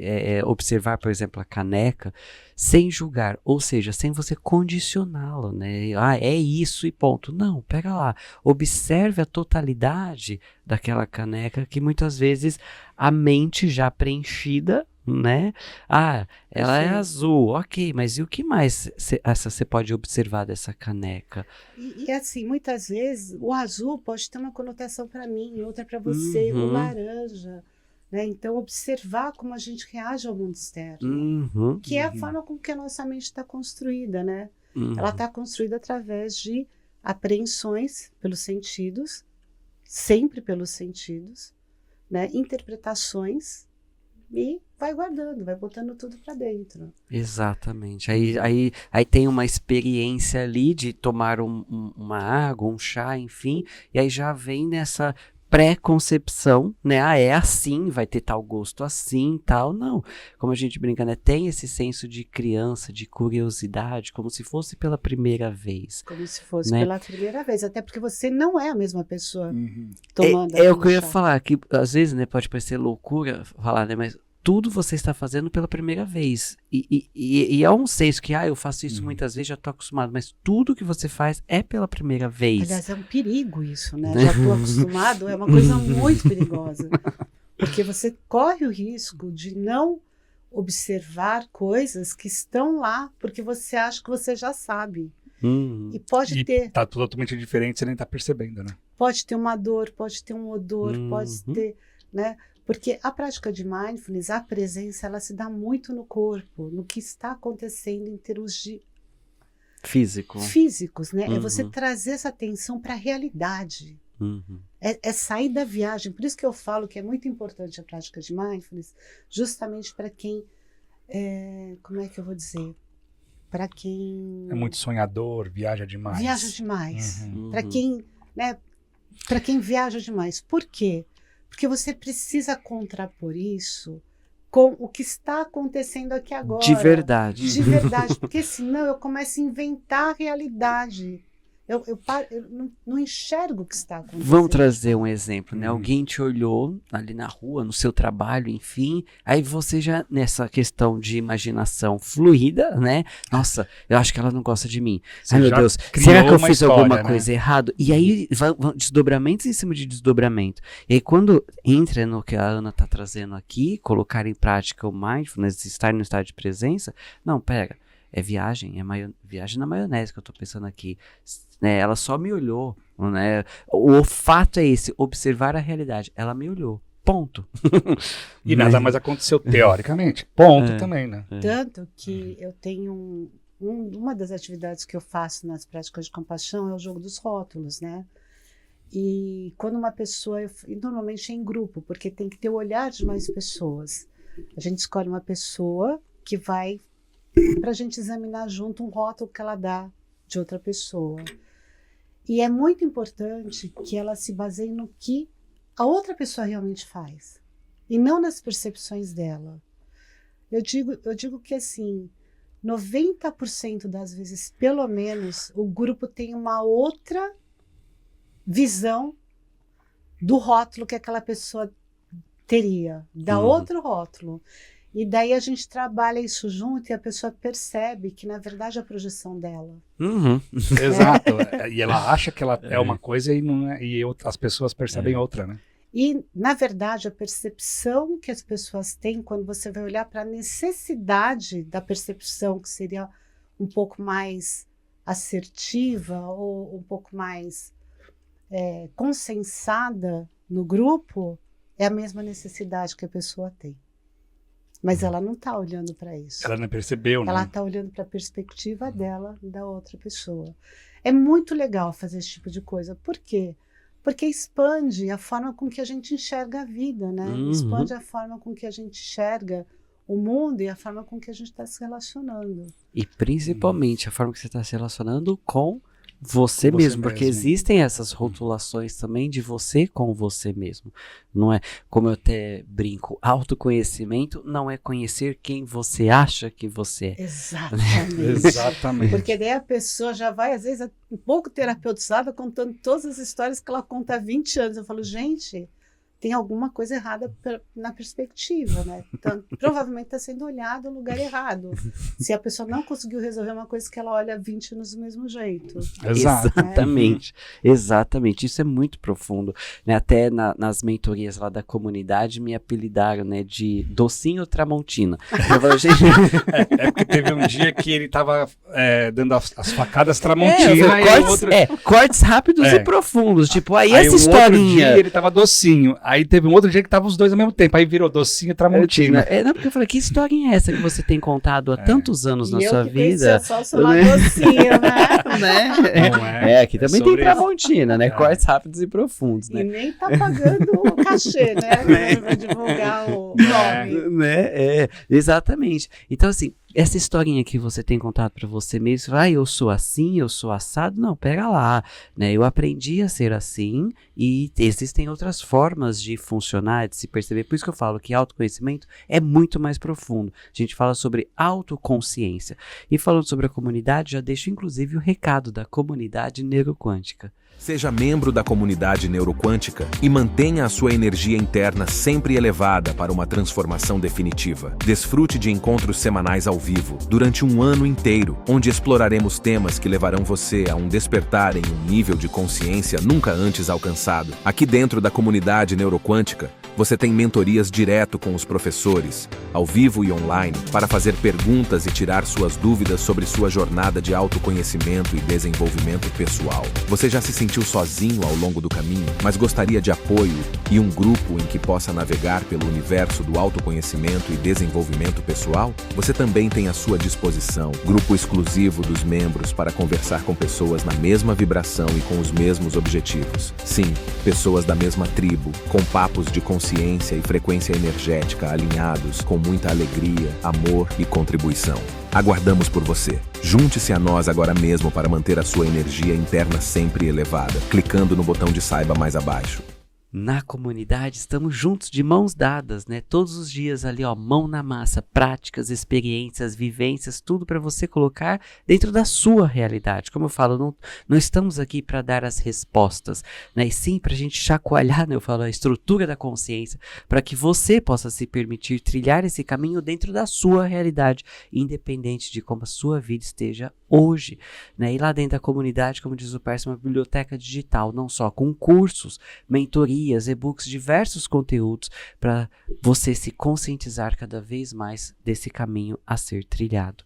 observar, por exemplo, a caneca sem julgar, ou seja, sem você condicioná-la, né, é isso e ponto. Não, pega lá, observe a totalidade daquela caneca que muitas vezes a mente já preenchida, né, ela é azul, ok, mas e o que mais você pode observar dessa caneca? E assim, muitas vezes o azul pode ter uma conotação para mim, outra para você, o laranja, né? Então observar como a gente reage ao mundo externo, que é a forma com que a nossa mente está construída, né? Ela está construída através de apreensões pelos sentidos, sempre pelos sentidos, né? Interpretações, e vai guardando, vai botando tudo para dentro. Exatamente. Aí tem uma experiência ali de tomar uma água, um chá, enfim, e aí já vem nessa pré-concepção, né? É assim, vai ter tal gosto assim, tal. Não. Como a gente brinca, né? Tem esse senso de criança, de curiosidade, como se fosse pela primeira vez. Como se fosse, né? Pela primeira vez, até porque você não é a mesma pessoa tomando É o que eu ia chá. falar, que às vezes, né, pode parecer loucura falar, né? Mas tudo você está fazendo pela primeira vez. E é um senso que, eu faço isso muitas vezes, já estou acostumado, mas tudo que você faz é pela primeira vez. Aliás, é um perigo isso, né? Já estou acostumado, é uma coisa muito perigosa. Porque você corre o risco de não observar coisas que estão lá, porque você acha que você já sabe. E pode ter. Tá totalmente diferente, você nem tá percebendo, né? Pode ter uma dor, pode ter um odor, pode ter, né? Porque a prática de mindfulness, a presença, ela se dá muito no corpo, no que está acontecendo em termos de físicos, né? É você trazer essa atenção para a realidade. É sair da viagem. Por isso que eu falo que é muito importante a prática de mindfulness, justamente para quem, como é que eu vou dizer? Para quem... É muito sonhador, viaja demais. Viaja demais. Para quem, né? Para quem viaja demais. Por quê? Porque você precisa contrapor isso com o que está acontecendo aqui agora. De verdade. De verdade. Porque senão eu começo a inventar a realidade. Eu não enxergo o que está acontecendo. Vamos trazer um exemplo, né? Alguém te olhou ali na rua, no seu trabalho, enfim, aí você já, nessa questão de imaginação fluida, né? Nossa, eu acho que ela não gosta de mim. Ai, meu Deus, será que eu fiz alguma coisa errada? E aí vão desdobramentos em cima de desdobramento. E aí quando entra no que a Ana tá trazendo aqui, colocar em prática o mindfulness, estar no estado de presença, não, pega. É viagem, viagem na maionese que eu tô pensando aqui. Né, ela só me olhou. Né? O fato é esse, observar a realidade. Ela me olhou. Ponto. E nada mais aconteceu, teoricamente. Ponto também, né? Tanto que eu tenho uma das atividades que eu faço nas práticas de compaixão é o jogo dos rótulos, né? E quando uma pessoa, e normalmente é em grupo, porque tem que ter o olhar de mais pessoas. A gente escolhe uma pessoa que vai para a gente examinar junto um rótulo que ela dá de outra pessoa. E é muito importante que ela se baseie no que a outra pessoa realmente faz, e não nas percepções dela. Eu digo que, assim, 90% das vezes, pelo menos, o grupo tem uma outra visão do rótulo que aquela pessoa teria, dá outro rótulo. E daí a gente trabalha isso junto e a pessoa percebe que, na verdade, é a projeção dela. Exato. E ela acha que ela é uma coisa e, não é, e as pessoas percebem outra, né? E, na verdade, a percepção que as pessoas têm, quando você vai olhar para a necessidade da percepção, que seria um pouco mais assertiva ou um pouco mais consensada no grupo, é a mesma necessidade que a pessoa tem. Mas ela não está olhando para isso. Ela não percebeu, né? Ela está olhando para a perspectiva dela, da outra pessoa. É muito legal fazer esse tipo de coisa. Por quê? Porque expande a forma com que a gente enxerga a vida, né? Expande a forma com que a gente enxerga o mundo e a forma com que a gente está se relacionando. E principalmente a forma que você está se relacionando com você mesmo, porque existem essas rotulações também de você com você mesmo, não é? Como eu até brinco, autoconhecimento não é conhecer quem você acha que você é. Exatamente. Exatamente. Porque daí a pessoa já vai, às vezes, um pouco terapeutizada, contando todas as histórias que ela conta há 20 anos. Eu falo, gente, tem alguma coisa errada na perspectiva, né? Então, provavelmente está sendo olhado no lugar errado. Se a pessoa não conseguiu resolver uma coisa que ela olha há 20 anos do mesmo jeito. Exato. Exatamente. Exatamente. Isso é muito profundo. Né? Até nas mentorias lá da comunidade me apelidaram, né, de Docinho Tramontina. Eu falo, gente... porque teve um dia que ele estava dando as facadas Tramontina cortes rápidos e profundos. Tipo, aí essa um historinha... outro dia ele estava Docinho. Aí teve um outro dia que tava os dois ao mesmo tempo. Aí virou Docinho e Tramontina. Não, porque eu falei, que historinha é essa que você tem contado há tantos anos na sua vida? Só sou docinho, né? Aqui também tem Tramontina, né? Cortes rápidos e profundos, né? E nem tá pagando o cachê, né? Pra divulgar o nome. Exatamente. Então, assim, essa historinha que você tem contado pra você mesmo, eu sou assim, eu sou assado, não, pera lá, né? Eu aprendi a ser assim e existem outras formas de funcionar, de se perceber. Por isso que eu falo que autoconhecimento é muito mais profundo. A gente fala sobre autoconsciência. E falando sobre a comunidade, já deixo inclusive o recado da comunidade neuroquântica. Seja membro da comunidade neuroquântica e mantenha a sua energia interna sempre elevada para uma transformação definitiva. Desfrute de encontros semanais ao vivo durante um ano inteiro, onde exploraremos temas que levarão você a um despertar em um nível de consciência nunca antes alcançado. Aqui dentro da comunidade neuroquântica, você tem mentorias direto com os professores, ao vivo e online, para fazer perguntas e tirar suas dúvidas sobre sua jornada de autoconhecimento e desenvolvimento pessoal. Você já se sentiu sozinho ao longo do caminho, mas gostaria de apoio e um grupo em que possa navegar pelo universo do autoconhecimento e desenvolvimento pessoal? Você também tem à sua disposição grupo exclusivo dos membros para conversar com pessoas na mesma vibração e com os mesmos objetivos. Sim, pessoas da mesma tribo, com papos de consciência e frequência energética alinhados com muita alegria, amor e contribuição. Aguardamos por você. Junte-se a nós agora mesmo para manter a sua energia interna sempre elevada, clicando no botão de saiba mais abaixo. Na comunidade estamos juntos de mãos dadas, né? Todos os dias ali, ó, mão na massa, práticas, experiências, vivências, tudo para você colocar dentro da sua realidade. Como eu falo, não estamos aqui para dar as respostas, né? E sim para a gente chacoalhar, né? Eu falo, a estrutura da consciência, para que você possa se permitir trilhar esse caminho dentro da sua realidade, independente de como a sua vida esteja hoje, né? E lá dentro da comunidade, como diz o Pércio, uma biblioteca digital, não só com cursos, mentorias, e-books, diversos conteúdos para você se conscientizar cada vez mais desse caminho a ser trilhado.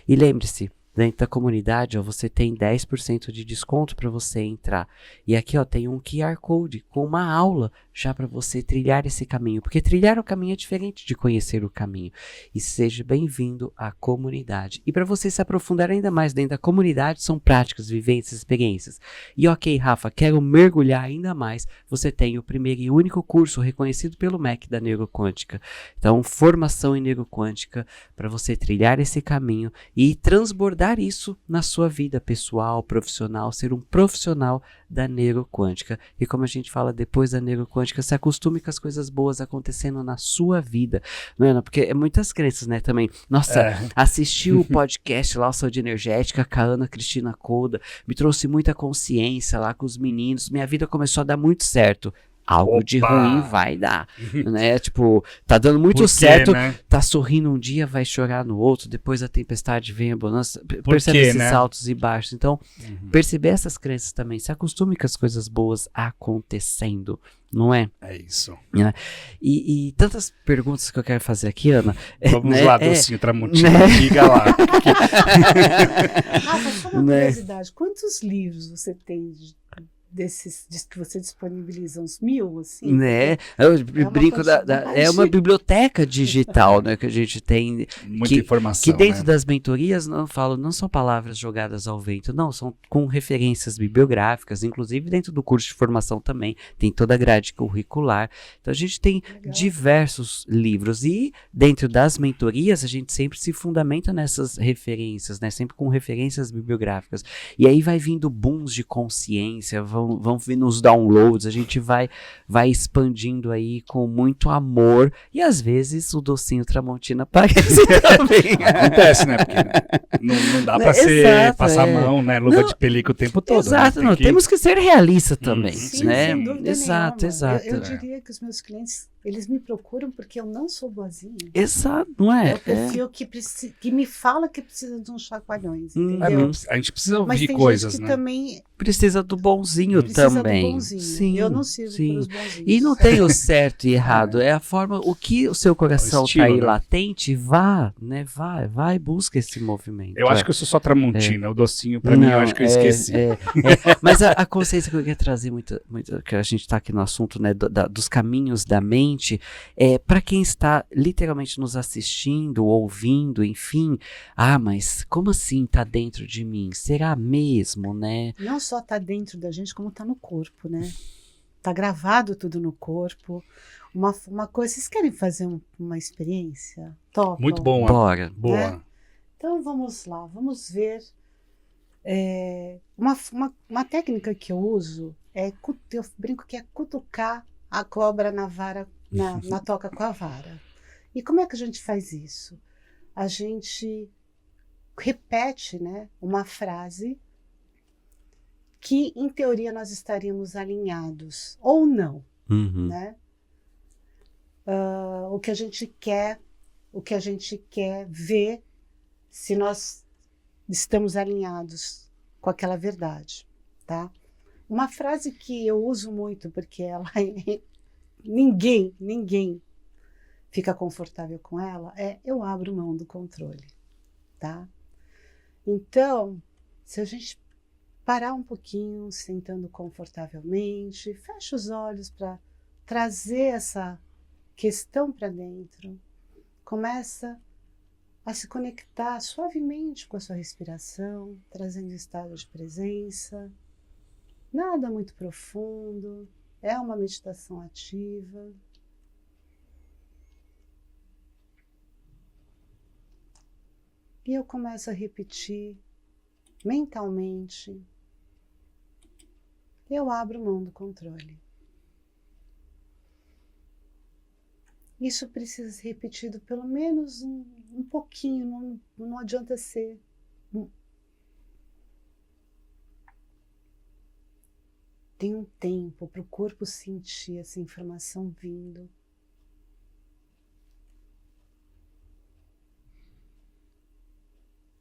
E lembre-se, dentro da comunidade, ó, você tem 10% de desconto para você entrar. E aqui, ó, tem um QR Code com uma aula já para você trilhar esse caminho, porque trilhar o caminho é diferente de conhecer o caminho. E seja bem-vindo à comunidade. E para você se aprofundar ainda mais dentro da comunidade, são práticas, vivências, experiências. E ok, Rafa, quero mergulhar ainda mais. Você tem o primeiro e único curso reconhecido pelo MEC da Neuroquântica. Então, formação em Neuroquântica para você trilhar esse caminho e transbordar isso na sua vida pessoal, profissional, ser um profissional da Neuroquântica. E como a gente fala depois da Neuroquântica, se acostume com as coisas boas acontecendo na sua vida, não é? Porque é muitas crenças, né, também. Nossa, assisti o podcast lá, o Saúde Energética, com a Ana Cristina Coda, me trouxe muita consciência lá com os meninos, minha vida começou a dar muito certo. Algo de ruim vai dar, né? Tipo, tá dando muito certo, né? tá sorrindo um dia, vai chorar no outro, depois a tempestade vem, a bonança. Percebe esses né? altos e baixos. Então, perceber essas crenças também, se acostume com as coisas boas acontecendo, não é? É isso. E tantas perguntas que eu quero fazer aqui, Ana. Vamos né? lá, Docinho Tramontina, né? diga lá. Rafa, só uma curiosidade, quantos livros você tem desses que você disponibiliza? Uns 1000, assim? Né? Eu brinco é uma quantidade. biblioteca digital, né, que a gente tem. Muita informação, que dentro né? das mentorias não são palavras jogadas ao vento, não, são com referências bibliográficas, inclusive dentro do curso de formação também, tem toda a grade curricular. Então a gente tem diversos livros e dentro das mentorias a gente sempre se fundamenta nessas referências, né, sempre com referências bibliográficas. E aí vai vindo booms de consciência, vão vindo os downloads, a gente vai expandindo aí com muito amor e às vezes o Docinho Tramontina aparece também. Acontece, né? Porque não dá pra passar a mão, né? Luva de pelica o tempo todo. Exato, né? temos que ser realistas também, Sim, né? sem dúvida Exato, nenhuma. exato. Eu diria que os meus clientes, eles me procuram porque eu não sou boazinha. Exato, não é? É o perfil que me fala que precisa de uns chacoalhões, entendeu? A gente precisa Mas ouvir tem coisas, gente que né? também Precisa do bonzinho precisa também. do bonzinho. Sim, Eu não sirvo sim. pelos bonzinhos. E não tem o certo e errado, é a forma, o que o seu coração estilo, tá aí né? latente, vá, né? Vai, busca esse movimento. Eu acho que eu sou só Tramontina, o Docinho, pra mim, eu acho que eu esqueci. Mas a consciência que eu queria trazer muito, que a gente tá aqui no assunto, né, dos caminhos da mente, para quem está literalmente nos assistindo, ouvindo, enfim, mas como assim tá dentro de mim? Será mesmo, né? Não só tá dentro da gente, como tá no corpo, né? Tá gravado tudo no corpo. Uma coisa, vocês querem fazer uma experiência? Top. Muito bom, Ana. Bora. Boa. Né? Então vamos lá, vamos ver. Uma técnica que eu uso eu brinco que é cutucar a cobra na vara, na toca com a vara. E como é que a gente faz isso? A gente repete, né, uma frase que, em teoria, nós estaríamos alinhados ou não, Uhum. né? O que a gente quer ver se nós estamos alinhados com aquela verdade, tá? Uma frase que eu uso muito porque ela ninguém fica confortável com ela eu abro mão do controle, tá? Então, se a gente parar um pouquinho, sentando confortavelmente, fecha os olhos para trazer essa questão para dentro, começa a se conectar suavemente com a sua respiração, trazendo estado de presença. Nada muito profundo, é uma meditação ativa. E eu começo a repetir mentalmente. Eu abro mão do controle. Isso precisa ser repetido pelo menos um pouquinho, não adianta ser. Tem um tempo para o corpo sentir essa informação vindo.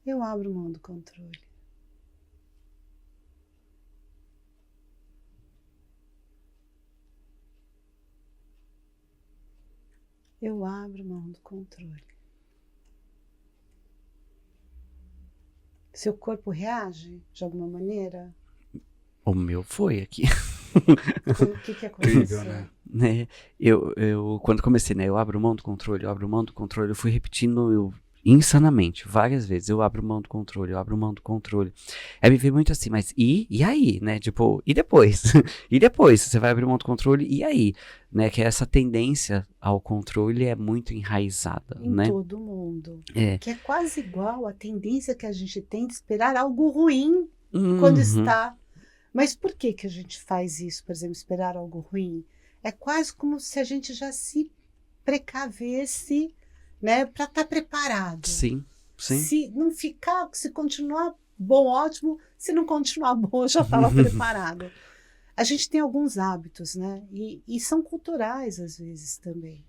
Eu abro mão do controle. Eu abro mão do controle. Seu corpo reage de alguma maneira? O meu foi aqui. O que aconteceu? Incrível, né? Né? Eu quando comecei, né? Eu abro mão do controle, eu abro mão do controle. Eu fui repetindo insanamente, várias vezes. Eu abro mão do controle, eu abro mão do controle. Aí me veio muito assim, mas e aí, né? Tipo, e depois? E depois? Você vai abrir mão do controle, e aí? Né? Que essa tendência ao controle é muito enraizada, Em né? todo mundo. É. Que é quase igual à tendência que a gente tem de esperar algo ruim quando Uhum. está. Mas por que que a gente faz isso, por exemplo, esperar algo ruim? É quase como se a gente já se precavesse, né, para estar preparado. Sim, sim. Se não ficar, se continuar bom, ótimo. Se não continuar bom, eu já estava preparado. A gente tem alguns hábitos, né? E são culturais às vezes também.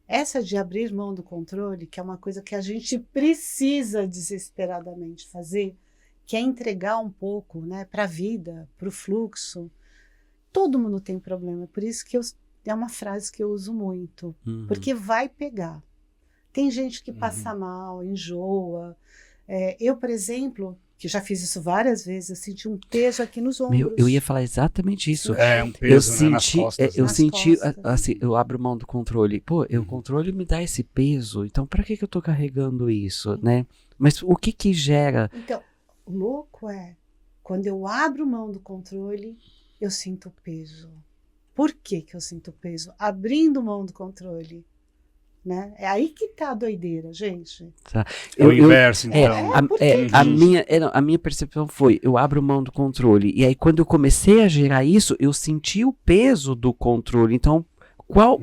Essa de abrir mão do controle, que é uma coisa que a gente precisa desesperadamente fazer, que é entregar um pouco, né, para a vida, para o fluxo. Todo mundo tem problema, por isso que é uma frase que eu uso muito, Uhum. porque vai pegar. Tem gente que passa mal, enjoa. Eu, por exemplo, que já fiz isso várias vezes, eu senti um peso aqui nos ombros. Eu ia falar exatamente isso. É um Eu peso, né, nas senti, costas. eu Nas senti, costas. assim, eu abro mão do controle. Pô, o controle me dá esse peso, então pra que eu tô carregando isso, né? Mas o que que gera? Então, o louco é, quando eu abro mão do controle, eu sinto peso. Por que que eu sinto peso? Abrindo mão do controle, né? É aí que tá a doideira, gente. É o inverso, então. A minha percepção foi, eu abro mão do controle. E aí, quando eu comecei a gerar isso, eu senti o peso do controle. Então,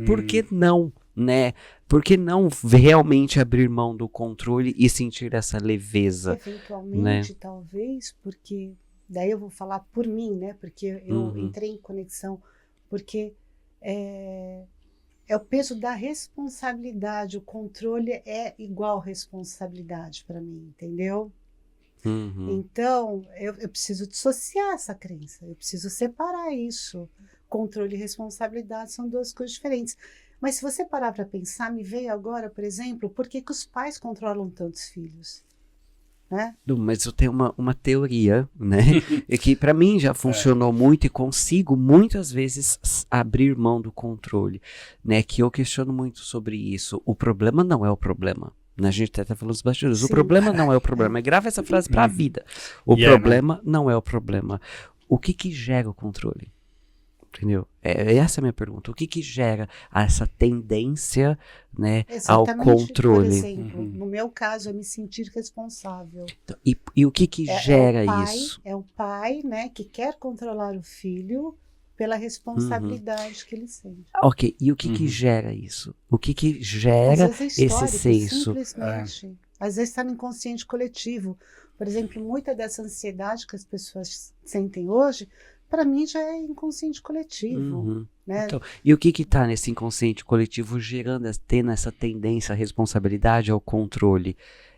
por que não, né? Por que não realmente abrir mão do controle e sentir essa leveza? Eventualmente, talvez, porque... Daí eu vou falar por mim, né? Porque eu entrei em conexão. Porque é o peso da responsabilidade. O controle é igual responsabilidade para mim, entendeu? Uhum. Então, eu preciso dissociar essa crença. Eu preciso separar isso. Controle e responsabilidade são duas coisas diferentes. Mas se você parar para pensar, me veio agora, por exemplo, por que que os pais controlam tantos filhos? Né? Mas eu tenho uma teoria, né? E que para mim já funcionou muito e consigo muitas vezes abrir mão do controle, né? Que eu questiono muito sobre isso. O problema não é o problema. Né? A gente até falou dos bastidores. Sim. O problema não é o problema. Grava essa frase para a vida. O problema não é o problema. O que que gera o controle? Entendeu? Essa é a minha pergunta. O que que gera essa tendência, né, ao controle? Por exemplo, no meu caso, é me sentir responsável. E o que que gera isso? É o pai, né, que quer controlar o filho pela responsabilidade que ele sente. Ok, e o que que gera isso? O que que gera Às vezes é esse histórico, senso? simplesmente. Às vezes está no inconsciente coletivo. Por exemplo, muita dessa ansiedade que as pessoas sentem hoje, para mim já é inconsciente coletivo. Né? Então, e o que que tá nesse inconsciente coletivo gerando, tendo essa tendência à responsabilidade, ao controle?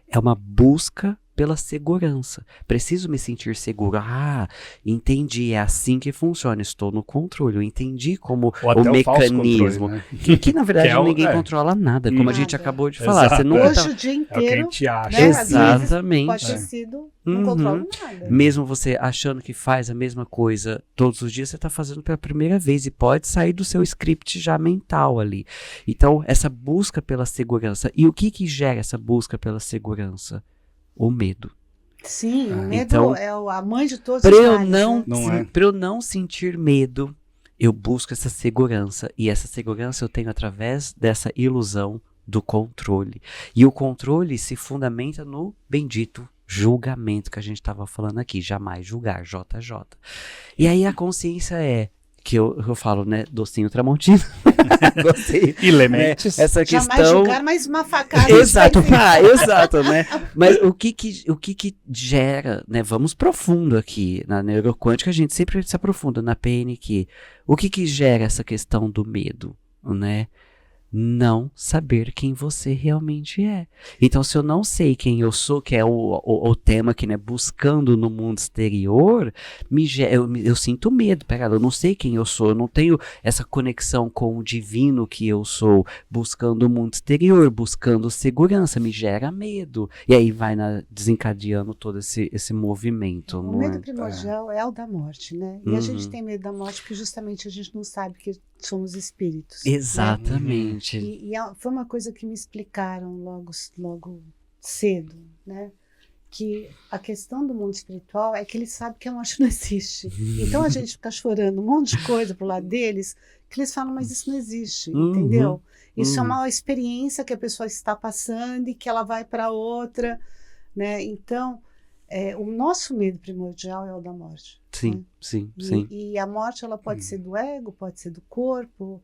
É uma busca pela segurança. Preciso me sentir seguro. Ah, entendi, é assim que funciona. Estou no controle. Eu entendi como Ou até o mecanismo. Falso controle, né? Que na verdade Que ninguém controla nada, como a gente Nada. acabou de falar. Exato. Você nunca Hoje tá... o dia É o que a inteiro, gente acha. né, às vezes Exatamente. pode ter sido, não controlo nada. Mesmo você achando que faz a mesma coisa todos os dias, você está fazendo pela primeira vez e pode sair do seu script já mental ali. Então, essa busca pela segurança. E o que que gera essa busca pela segurança? O medo. Sim, o medo Então, é a mãe de todos Para os eu males, não, né? Não é. pra eu não sentir medo, eu busco essa segurança. E essa segurança eu tenho através dessa ilusão do controle. E o controle se fundamenta no bendito julgamento que a gente estava falando aqui. Jamais julgar, JJ. E aí a consciência que eu falo, né, docinho tramontino. Gostei. E Lementes. Essa Jamais questão... julgar, mas uma facada. Exato, exato, né? Mas o que que gera, né? Vamos profundo aqui na neuroquântica, a gente sempre se aprofunda na PNQ. O que que gera essa questão do medo, né? não saber quem você realmente é. Então, se eu não sei quem eu sou, que é o tema aqui, né, buscando no mundo exterior, eu sinto medo. Pera, eu não sei quem eu sou, eu não tenho essa conexão com o divino que eu sou, buscando o mundo exterior, buscando segurança, me gera medo. E aí vai desencadeando todo esse movimento. O não medo é? primordial é o da morte, né? E a gente tem medo da morte porque justamente a gente não sabe que somos espíritos. né? Exatamente. Foi uma coisa que me explicaram logo cedo, né? Que a questão do mundo espiritual é que eles sabem que a morte não existe. Então a gente fica chorando um monte de coisa pro lado deles, que eles falam, mas isso não existe, entendeu? Isso é uma experiência que a pessoa está passando e que ela vai para outra, né? Então, o nosso medo primordial é o da morte. Sim, né? sim. E a morte, ela pode ser do ego, pode ser do corpo.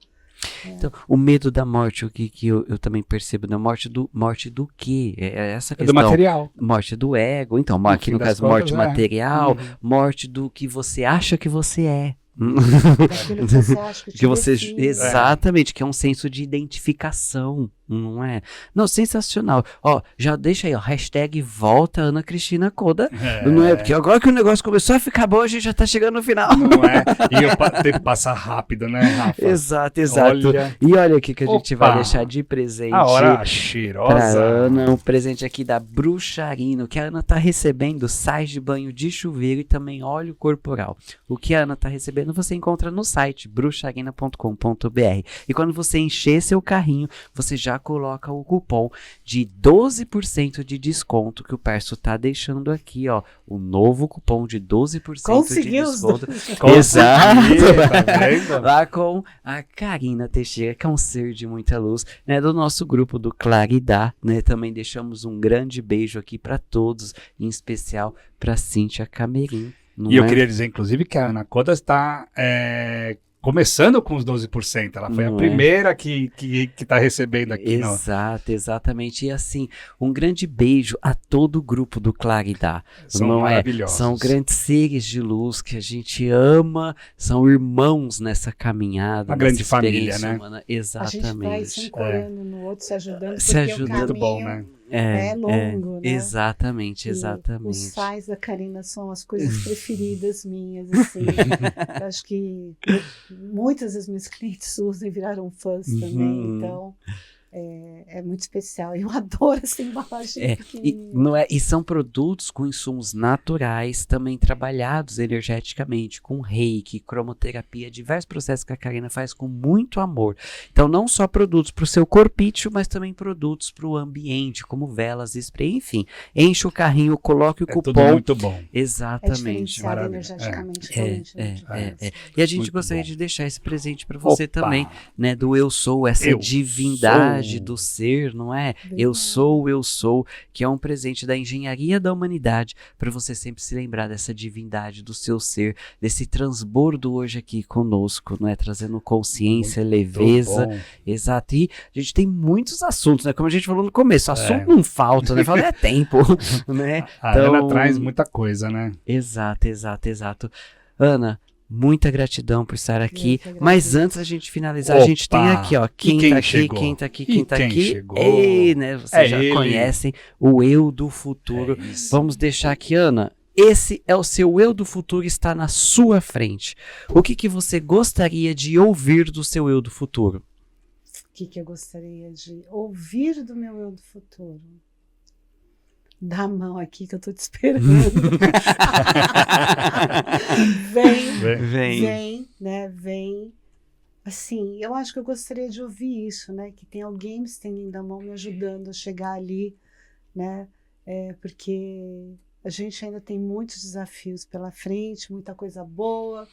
Então, o medo da morte, o que eu também percebo, né? Morte do quê? É essa É questão. do material. Morte do ego, então, No aqui fim no das caso, contas, morte material, morte do que você acha que você é. Daquilo que você acha que te Que você, define. exatamente, que é um senso de identificação, não é? Não, sensacional. Ó, já deixa aí, ó, hashtag volta Ana Cristina Coda, não é? Porque agora que o negócio começou a ficar bom, a gente já tá chegando no final. Não é? E eu tenho que passar rápido, né, Rafa? Exato. Olha. E olha aqui que a gente Opa. vai deixar de presente A hora pra cheirosa. Ana, um presente aqui da Bruxarino, que a Ana tá recebendo sais de banho de chuveiro e também óleo corporal. O que a Ana tá recebendo você encontra no site bruxarina.com.br. E quando você encher seu carrinho, você já coloca o cupom de 12% de desconto que o Perso tá deixando aqui, ó. O novo cupom de 12% Conseguiu de os desconto. Consegui, Exato. tá vendo? Lá com a Karina Teixeira, que é um ser de muita luz, né, do nosso grupo do Claridá, né? Também deixamos um grande beijo aqui para todos, em especial para Cíntia Camerim. E eu queria dizer, inclusive, que a Ana Coda está começando com os 12%. Ela foi a primeira que está recebendo aqui. Exato, exatamente. E assim, um grande beijo a todo o grupo do Claridá. São maravilhosos. São grandes seres de luz que a gente ama, são irmãos nessa caminhada. Uma grande família, né? Humana. A gente vai se Exatamente. ancorando no outro, se ajudando, Se porque ajudando. o Muito caminho bom, né? é longo, né? Exatamente, E exatamente. os sais da Karina são as coisas preferidas minhas, assim. Eu acho que muitas das minhas clientes usam e viraram fãs também, então é muito especial. Eu adoro essa embalagem pequenininha. E são produtos com insumos naturais, também trabalhados energeticamente, com reiki, cromoterapia, diversos processos que a Karina faz com muito amor. Então, não só produtos para o seu corpício, mas também produtos para o ambiente, como velas, spray, enfim. Enche o carrinho, coloque o cupom. Tudo muito bom. Exatamente. Diferenciado energeticamente. realmente, E a gente Muito gostaria bom. de deixar esse presente para você Opa. também, né? Do Eu Sou, essa Eu divindade sou. do ser, não é? Verdade. Eu sou, que é um presente da engenharia da humanidade, para você sempre se lembrar dessa divindade do seu ser, desse transbordo hoje aqui conosco, não é? Trazendo consciência, leveza. Bom. Exato. E a gente tem muitos assuntos, né? Como a gente falou no começo, assunto não falta, né? Falta tempo, né? A Ana traz muita coisa, né? Exato. Ana, muita gratidão por estar aqui. Eu que Mas agradeço. antes a gente finalizar, a gente tem aqui, ó, quem quem tá aqui, chegou? quem tá aqui, E quem tá quem aqui. chegou? Ei, né? Vocês É já ele. conhecem o eu do futuro. É isso. Vamos deixar aqui, Ana. Esse é o seu eu do futuro, está na sua frente. O que você gostaria de ouvir do seu eu do futuro? O que eu gostaria de ouvir do meu eu do futuro? Dá a mão aqui que eu tô te esperando. Vem, né? Vem. Assim, eu acho que eu gostaria de ouvir isso, né? Que tem alguém me estendendo a mão, me ajudando a chegar ali, né? Porque a gente ainda tem muitos desafios pela frente, muita coisa boa,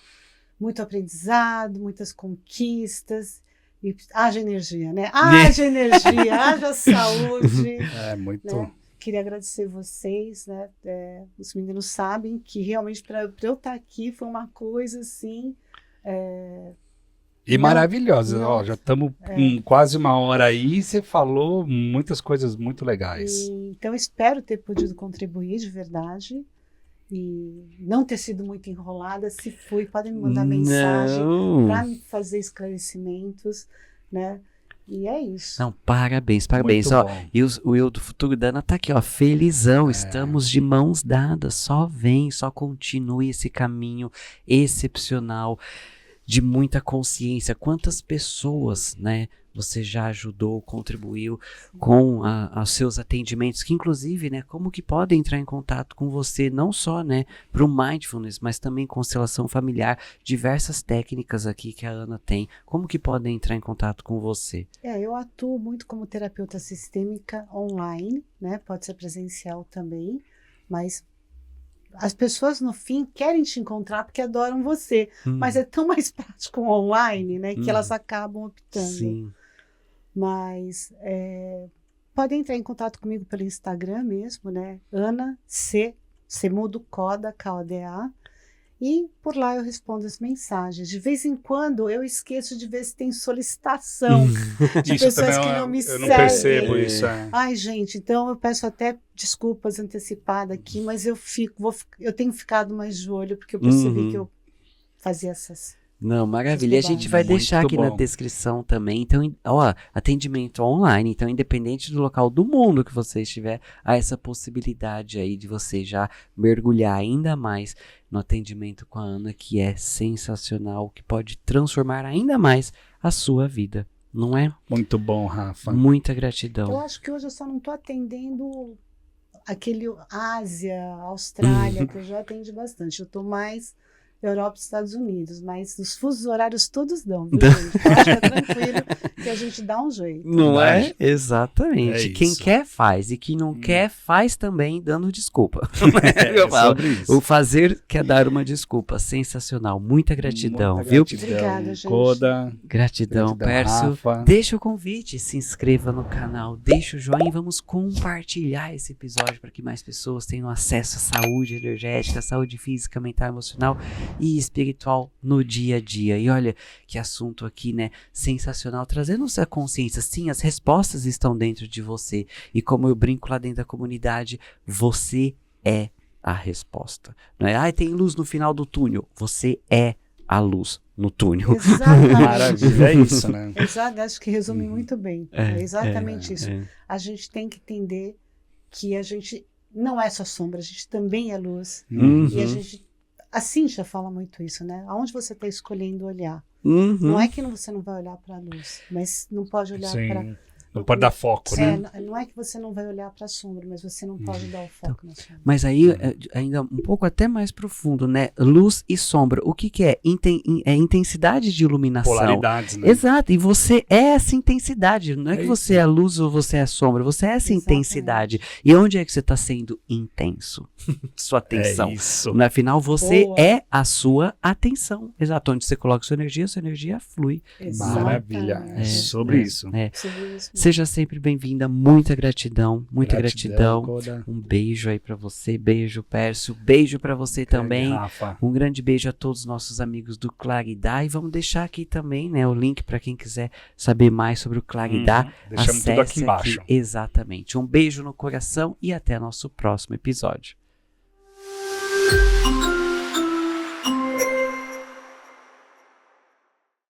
muito aprendizado, muitas conquistas. E haja energia, né? Haja energia, haja saúde. Muito. Né? Queria agradecer vocês, né? Os meninos sabem que realmente para eu estar aqui foi uma coisa assim. E maravilhosa. não. Ó, já estamos com quase uma hora aí e você falou muitas coisas muito legais. Então espero ter podido contribuir de verdade e não ter sido muito enrolada. Se fui, podem me mandar mensagem para me fazer esclarecimentos, né? E é isso. Não, parabéns, parabéns. Muito Ó, bom. e o eu do futuro da Ana tá aqui, ó, felizão. Estamos de mãos dadas. Só vem, só continue esse caminho excepcional de muita consciência. Quantas pessoas, né, você já ajudou, contribuiu com os seus atendimentos, que inclusive, né, como que podem entrar em contato com você, não só, né, para o Mindfulness, mas também constelação familiar, diversas técnicas aqui que a Ana tem. Como que podem entrar em contato com você? Eu atuo muito como terapeuta sistêmica online, né? Pode ser presencial também, mas as pessoas no fim querem te encontrar porque adoram você, mas é tão mais prático online, né? Que elas acabam optando. Sim. Mas podem entrar em contato comigo pelo Instagram mesmo, né? Ana C mudo Coda, K-O-D-A. E por lá eu respondo as mensagens. De vez em quando eu esqueço de ver se tem solicitação de Isso pessoas também que não me eu seguem. não percebo isso. Ai, gente, então eu peço até desculpas antecipadas aqui, mas eu tenho ficado mais de olho porque eu percebi que eu fazia essas. Não, maravilha. E a gente vai Muito deixar aqui na bom. descrição também. Então, ó, atendimento online. Então, independente do local do mundo que você estiver, há essa possibilidade aí de você já mergulhar ainda mais no atendimento com a Ana, que é sensacional, que pode transformar ainda mais a sua vida. Não é? Muito bom, Rafa. Muita Eu gratidão. acho que hoje eu só não estou atendendo aquele Ásia, Austrália, que eu já atendi bastante. Eu estou mais Europa e Estados Unidos, mas os fusos horários todos dão, viu, gente? Pode ficar tranquilo que a gente dá um jeito. Não é? Verdade. Exatamente. É Quem isso. quer faz, e quem não quer faz também dando desculpa. Eu É falo. sobre isso. O fazer quer dar uma desculpa. Sensacional. Muita gratidão, Muita viu? gratidão, Obrigada, gente. Coda, Gratidão, Pércio. Rafa. Deixa o convite, se inscreva no canal, deixa o joinha e vamos compartilhar esse episódio para que mais pessoas tenham acesso à saúde energética, saúde física, mental, emocional e espiritual no dia a dia. E olha que assunto aqui, né? Sensacional, trazendo essa consciência. Sim, as respostas estão dentro de você. E como eu brinco lá dentro da comunidade, você é a resposta. Não é? Tem luz no final do túnel. Você é a luz no túnel. Exatamente. Maravilha, é isso, né? Exato, acho que resume muito bem. É exatamente isso. é. A gente tem que entender que a gente não é só sombra, a gente também é luz. Uhum. E a Cíntia fala muito isso, né? Aonde você está escolhendo olhar? Uhum. Não é que você não vai olhar para a luz, mas não pode olhar para... Sim. Não pode dar foco, né? Não é que você não vai olhar para a sombra, mas você não pode dar o foco na sombra. Mas aí, ainda um pouco até mais profundo, né? Luz e sombra. O que é? É intensidade de iluminação. Polaridades, né? Exato, e você é essa intensidade. Não é É que isso. você é a luz ou você é a sombra, você é essa Exatamente. intensidade. E onde é que você está sendo intenso? Sua atenção. É isso. No final, você Boa. é a sua atenção. Exato, onde você coloca sua energia flui. Maravilha. É Exatamente. sobre isso. É. Sobre isso. Seja sempre bem-vinda, muita gratidão, muita gratidão. Coda. Um beijo aí pra você, beijo Pércio, beijo pra você também. Rafa. Um grande beijo a todos os nossos amigos do Claridá e vamos deixar aqui também, né, o link para quem quiser saber mais sobre o Claridá. Deixamos tudo aqui Acesse embaixo. Exatamente. Um beijo no coração e até nosso próximo episódio.